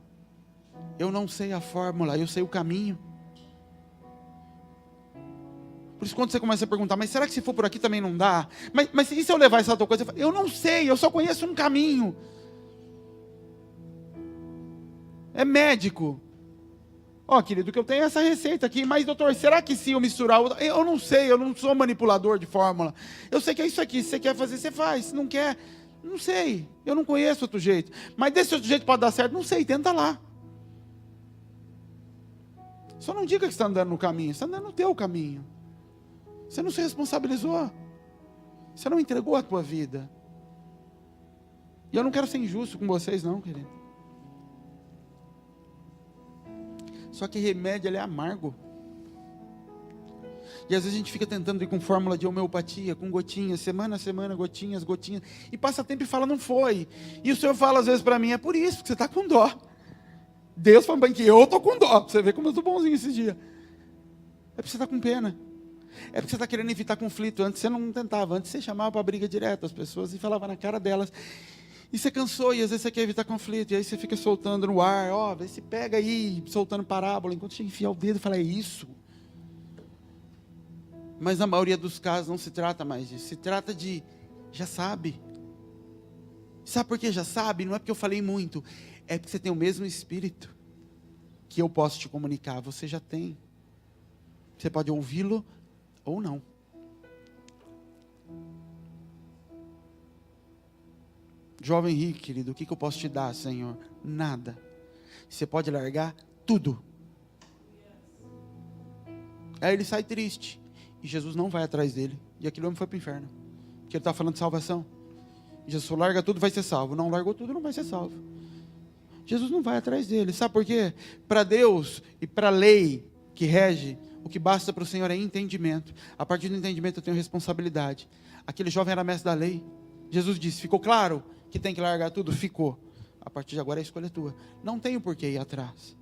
Eu não sei a fórmula, eu sei o caminho. Por isso quando você começa a perguntar, mas será que se for por aqui também não dá? Mas e se eu levar essa outra coisa? Eu não sei, eu só conheço um caminho. É médico. Ó, querido, que eu tenho essa receita aqui, mas doutor, será que se eu misturar? Eu não sei, eu não sou manipulador de fórmula. Eu sei que é isso aqui, se você quer fazer, você faz. Se não quer, não sei, eu não conheço outro jeito. Mas desse outro jeito pode dar certo? Não sei, tenta lá. Só não diga que está andando no caminho, você está andando no teu caminho. Você não se responsabilizou. Você não entregou a tua vida. E eu não quero ser injusto com vocês não, querido. Só que remédio, ele é amargo. E às vezes a gente fica tentando ir com fórmula de homeopatia, com gotinhas, semana a semana, gotinhas, gotinhas. E passa tempo e fala, não foi. E o Senhor fala às vezes para mim, é por isso que você está com dó. Deus fala que eu estou com dó. Você vê como eu estou bonzinho esses dias. É porque você está com pena. É porque você está querendo evitar conflito. Antes você não tentava. Antes você chamava para briga direta as pessoas e falava na cara delas. E você cansou e às vezes você quer evitar conflito. E aí você fica soltando no ar. Ó, vê se pega aí, soltando parábola. Enquanto você enfia o dedo e fala, é isso. Mas na maioria dos casos não se trata mais disso. Se trata de, já sabe. Sabe por que já sabe? Não é porque eu falei muito. É porque você tem o mesmo espírito que eu posso te comunicar. Você já tem. Você pode ouvi-lo ou não. Jovem rico, querido, o que eu posso te dar, Senhor? Nada. Você pode largar tudo. Aí ele sai triste. E Jesus não vai atrás dele. E aquele homem foi para o inferno. Porque ele está falando de salvação. Jesus falou, larga tudo, vai ser salvo. Não largou tudo, não vai ser salvo. Jesus não vai atrás dele. Sabe por quê? Para Deus e para a lei que rege, o que basta para o Senhor é entendimento. A partir do entendimento eu tenho responsabilidade. Aquele jovem era mestre da lei. Jesus disse, ficou claro que tem que largar tudo? Ficou. A partir de agora a escolha é tua. Não tenho por que ir atrás.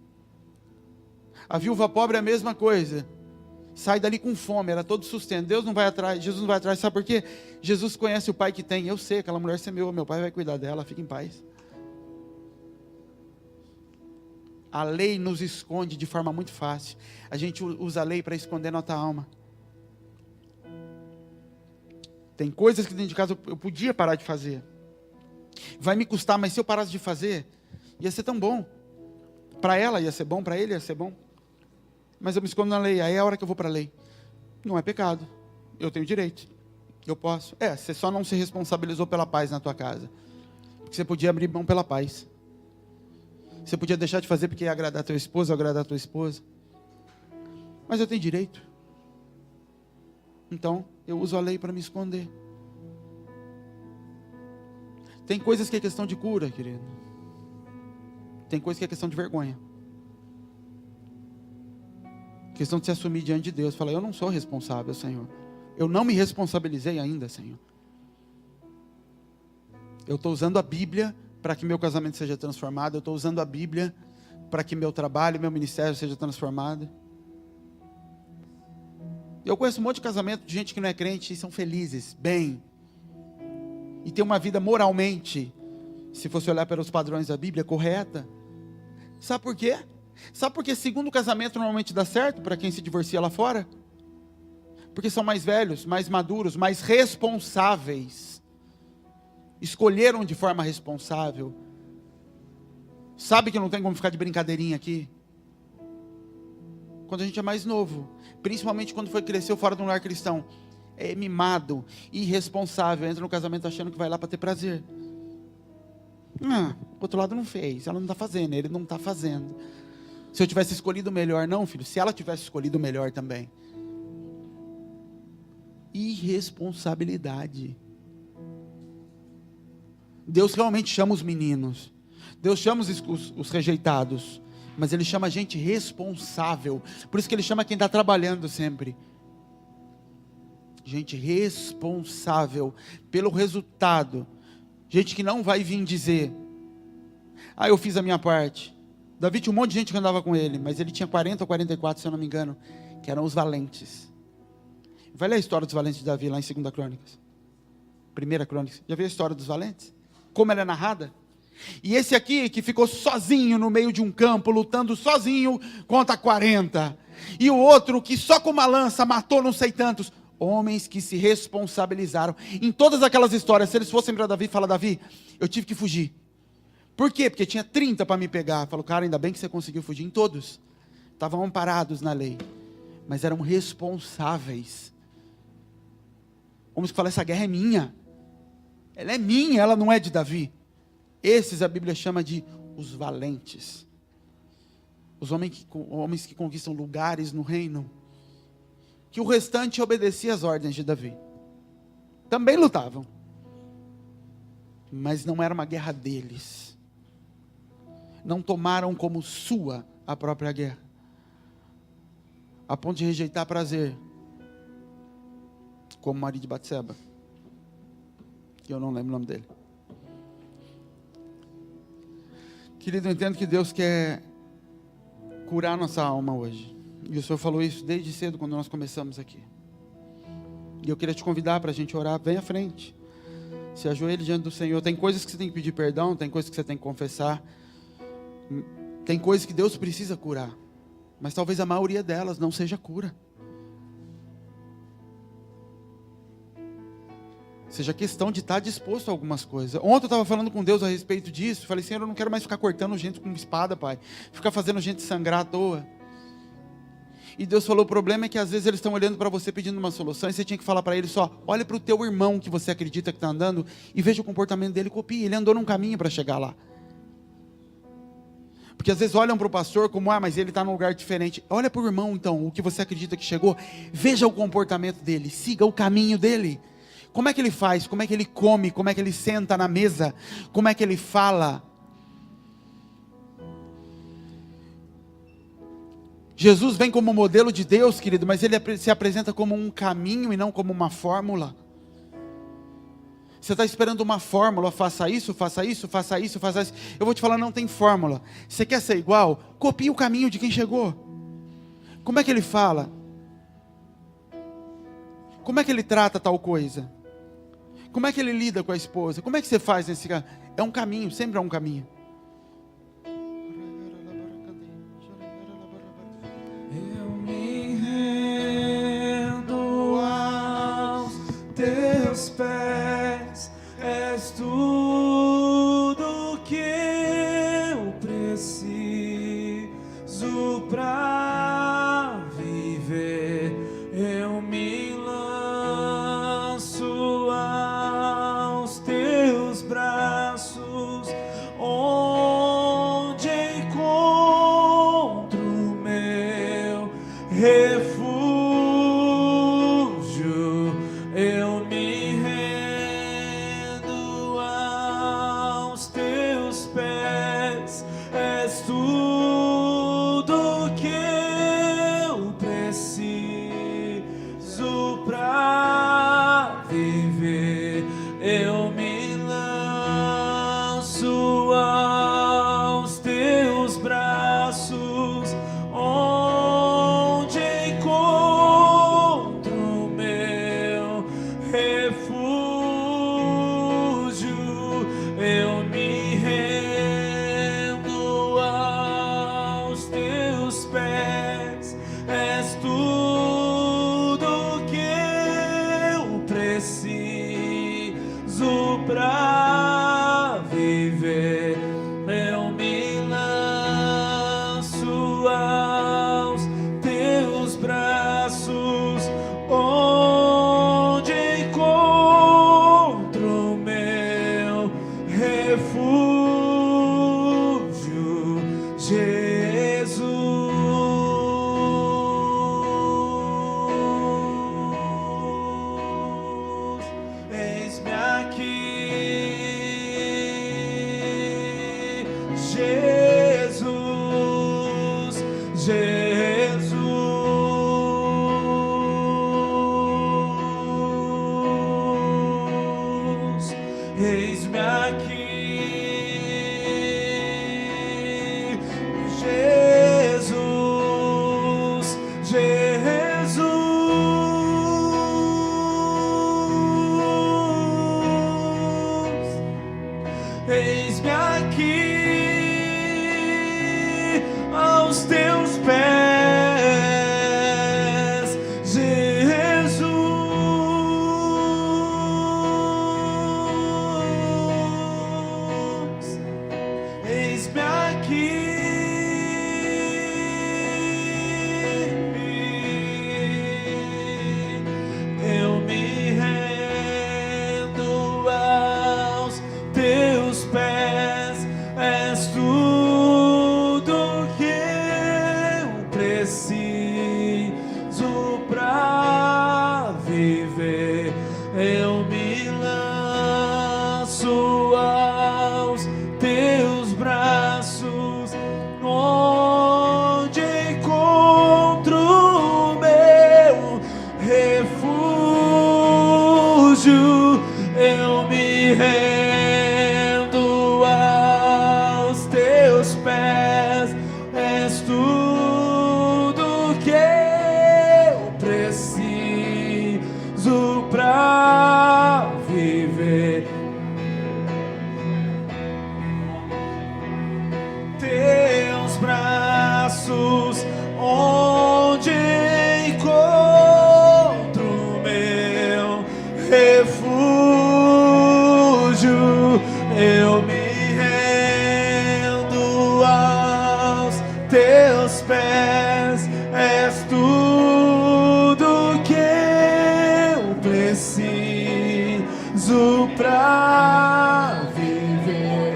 A viúva pobre é a mesma coisa. Sai dali com fome, era todo sustento. Deus não vai atrás, Jesus não vai atrás. Sabe por quê? Jesus conhece o pai que tem. Eu sei, aquela mulher é meu pai vai cuidar dela, fica em paz. A lei nos esconde de forma muito fácil. A gente usa a lei para esconder nossa alma. Tem coisas que dentro de casa eu podia parar de fazer. Vai me custar, mas se eu parasse de fazer, ia ser tão bom. Para ela ia ser bom, para ele ia ser bom. Mas eu me escondo na lei, aí é a hora que eu vou para a lei. Não é pecado, eu tenho direito, eu posso. Você só não se responsabilizou pela paz na tua casa. Porque você podia abrir mão pela paz. Você podia deixar de fazer porque ia agradar teu esposo, agradar tua esposa. Mas eu tenho direito. Então, eu uso a lei para me esconder. Tem coisas que é questão de cura, querido. Tem coisas que é questão de vergonha. Questão de se assumir diante de Deus. Falar, eu não sou responsável, Senhor. Eu não me responsabilizei ainda, Senhor. Eu estou usando a Bíblia para que meu casamento seja transformado. Eu estou usando a Bíblia para que meu trabalho, meu ministério seja transformado. Eu conheço um monte de casamento de gente que não é crente e são felizes, bem. E tem uma vida moralmente, se fosse olhar para os padrões da Bíblia, correta. Sabe por quê? Sabe por que segundo casamento normalmente dá certo para quem se divorcia lá fora? Porque são mais velhos, mais maduros, mais responsáveis. Escolheram de forma responsável. Sabe que não tem como ficar de brincadeirinha aqui? Quando a gente é mais novo, principalmente quando cresceu fora de um lar cristão, é mimado, irresponsável, entra no casamento achando que vai lá para ter prazer. O outro lado não fez, ela não está fazendo, ele não está fazendo. Se eu tivesse escolhido o melhor, não, filho, se ela tivesse escolhido o melhor também. Irresponsabilidade. Deus realmente chama os meninos, Deus chama os rejeitados, mas Ele chama a gente responsável. Por isso que Ele chama quem está trabalhando sempre. Gente responsável pelo resultado. Gente que não vai vir dizer, eu fiz a minha parte. Davi tinha um monte de gente que andava com ele, mas ele tinha 40 ou 44, se eu não me engano, que eram os valentes. Vai ler a história dos valentes de Davi lá em 2 Crônicas. 1 Crônicas. Já viu a história dos valentes? Como ela é narrada? E esse aqui que ficou sozinho no meio de um campo, lutando sozinho contra 40. E o outro que só com uma lança matou não sei tantos. Homens que se responsabilizaram. Em todas aquelas histórias, se eles fossem para Davi, fala, Davi, eu tive que fugir. Por quê? Porque tinha 30 para me pegar. Falou, cara, ainda bem que você conseguiu fugir. Em todos. Estavam amparados na lei. Mas eram responsáveis. Homens que falam, essa guerra é minha. Ela é minha, ela não é de Davi. Esses a Bíblia chama de os valentes. Os homens que conquistam lugares no reino. Que o restante obedecia às ordens de Davi. Também lutavam. Mas não era uma guerra deles. Não tomaram como sua a própria guerra. A ponto de rejeitar prazer. Como o marido de Batseba. Que eu não lembro o nome dele. Querido, eu entendo que Deus quer curar nossa alma hoje. E o Senhor falou isso desde cedo, quando nós começamos aqui. E eu queria te convidar para a gente orar. Vem à frente. Se ajoelhe diante do Senhor. Tem coisas que você tem que pedir perdão, tem coisas que você tem que confessar. Tem coisas que Deus precisa curar. Mas talvez a maioria delas não seja cura. Seja questão de estar disposto a algumas coisas. Ontem eu estava falando com Deus a respeito disso. Falei, Senhor, eu não quero mais ficar cortando gente com espada, Pai. Ficar fazendo gente sangrar à toa. E Deus falou, o problema é que às vezes eles estão olhando para você pedindo uma solução. E você tinha que falar para eles só, olha para o teu irmão que você acredita que está andando. E veja o comportamento dele e copie. Ele andou num caminho para chegar lá. Porque às vezes olham para o pastor como, mas ele está num lugar diferente. Olha para o irmão então, o que você acredita que chegou. Veja o comportamento dele, siga o caminho dele. Como é que ele faz? Como é que ele come? Como é que ele senta na mesa? Como é que ele fala? Jesus vem como modelo de Deus, querido, mas ele se apresenta como um caminho e não como uma fórmula. Você está esperando uma fórmula, faça isso, faça isso, faça isso, faça isso. Eu vou te falar, não tem fórmula. Você quer ser igual? Copie o caminho de quem chegou. Como é que ele fala? Como é que ele trata tal coisa? Como é que ele lida com a esposa? Como é que você faz nesse caminho? É um caminho, sempre é um caminho. Eu me rendo aos teus pés, és tudo que eu preciso pra viver. Eu me lanço aos teus braços. pra viver, eu me lanço aos teus braços, onde encontro meu refúgio. Eu me rendo aos teus pés, és tudo que eu preciso pra viver. Eu me lanço aos teus braços, onde encontro meu refúgio, Jesus. Eis-me aqui, Jesus, Jesus. Eis-me aqui, Jesus, Jesus. Eis-me aqui aos teus pés, Jesus. Eis-me aqui, eu me rendo aos teus pés, és tudo que eu preciso pra viver. Eu me lanço aos teus braços, onde encontro meu refúgio. Eu me rendo aos teus pés, és tudo que eu preciso pra viver. Teus braços, onde encontro meu refúgio. Eu me rendo aos teus pés, és tudo que eu preciso pra viver.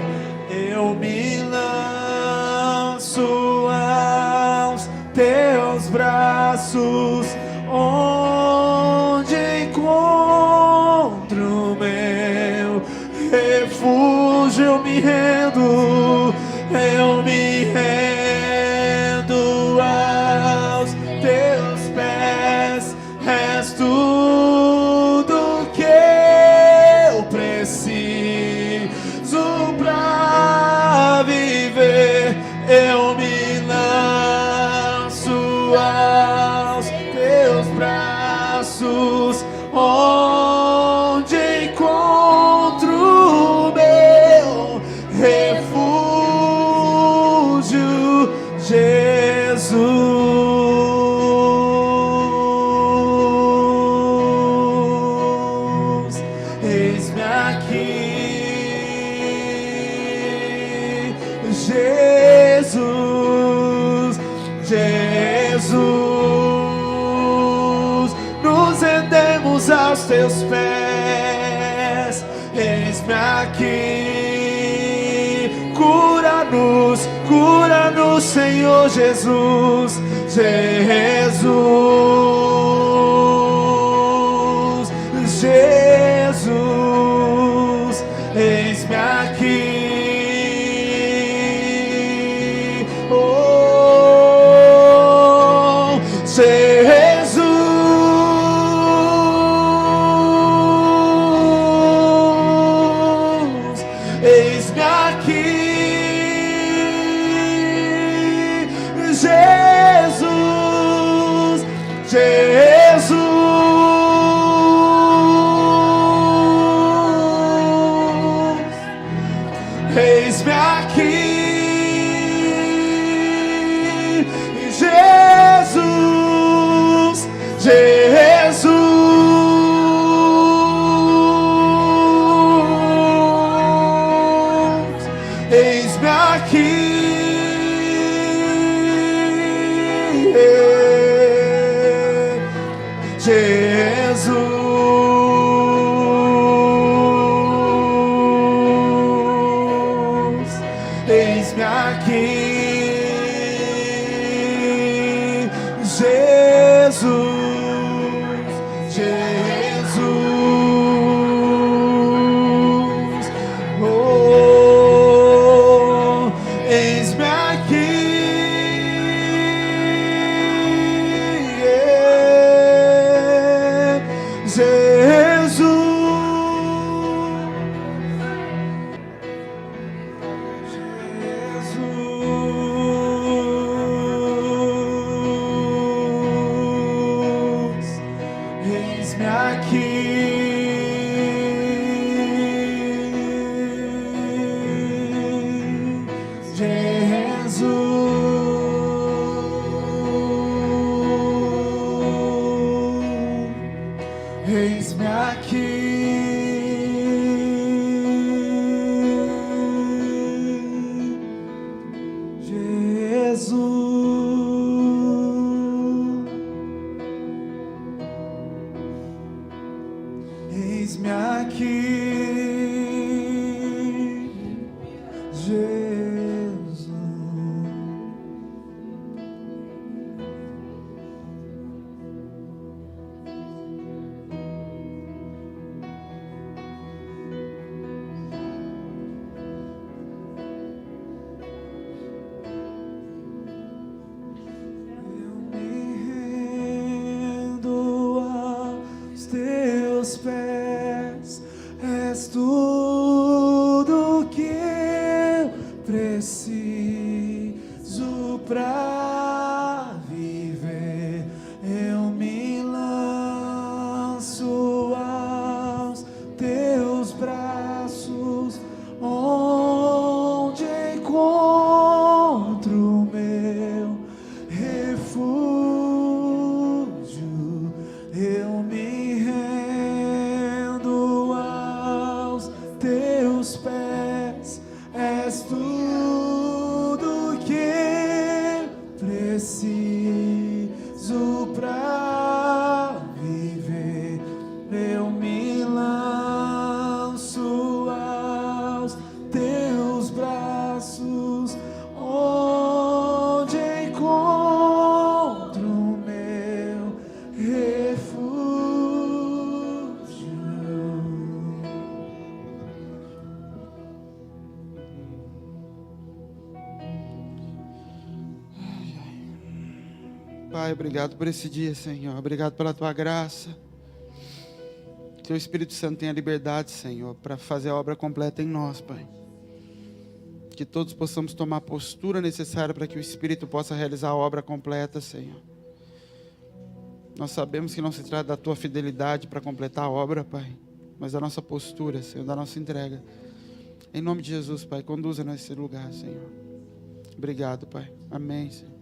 Eu me lanço aos teus braços, onde encontro meu refúgio. Eu me rendo aos teus pés, és tudo que eu preciso pra viver. Eu me lanço aos teus braços, onde encontro meu refúgio, Jesus. Eis-me aqui, Jesus, Jesus. Nos rendemos aos teus pés. Eis-me aqui, cura-nos, cura-nos, Senhor Jesus, Jesus, Jesus. Eis-me aqui, oh, Jesus. Eis-me aqui, Jesus, Jesus, oh, eis-me aqui, Jesus, eis-me aqui, Jesus, eis-me aqui, Jesus, eis-me aqui, Jesus. Eu me rendo aos teus pés, és tudo que eu preciso pra viver. Eu me lanço aos teus braços, onde encontro o meu refúgio. Eu me rendo aos teus pés, és tudo que eu preciso pra viver. Eu me lanço aos teus braços, onde encontro o meu refúgio. Pai, obrigado por esse dia, Senhor. Obrigado pela tua graça. Que o Espírito Santo tenha liberdade, Senhor, para fazer a obra completa em nós, Pai. Que todos possamos tomar a postura necessária para que o Espírito possa realizar a obra completa, Senhor. Nós sabemos que não se trata da tua fidelidade para completar a obra, Pai, mas da nossa postura, Senhor, da nossa entrega. Em nome de Jesus, Pai, conduza-nos nesse lugar, Senhor. Obrigado, Pai. Amém, Senhor.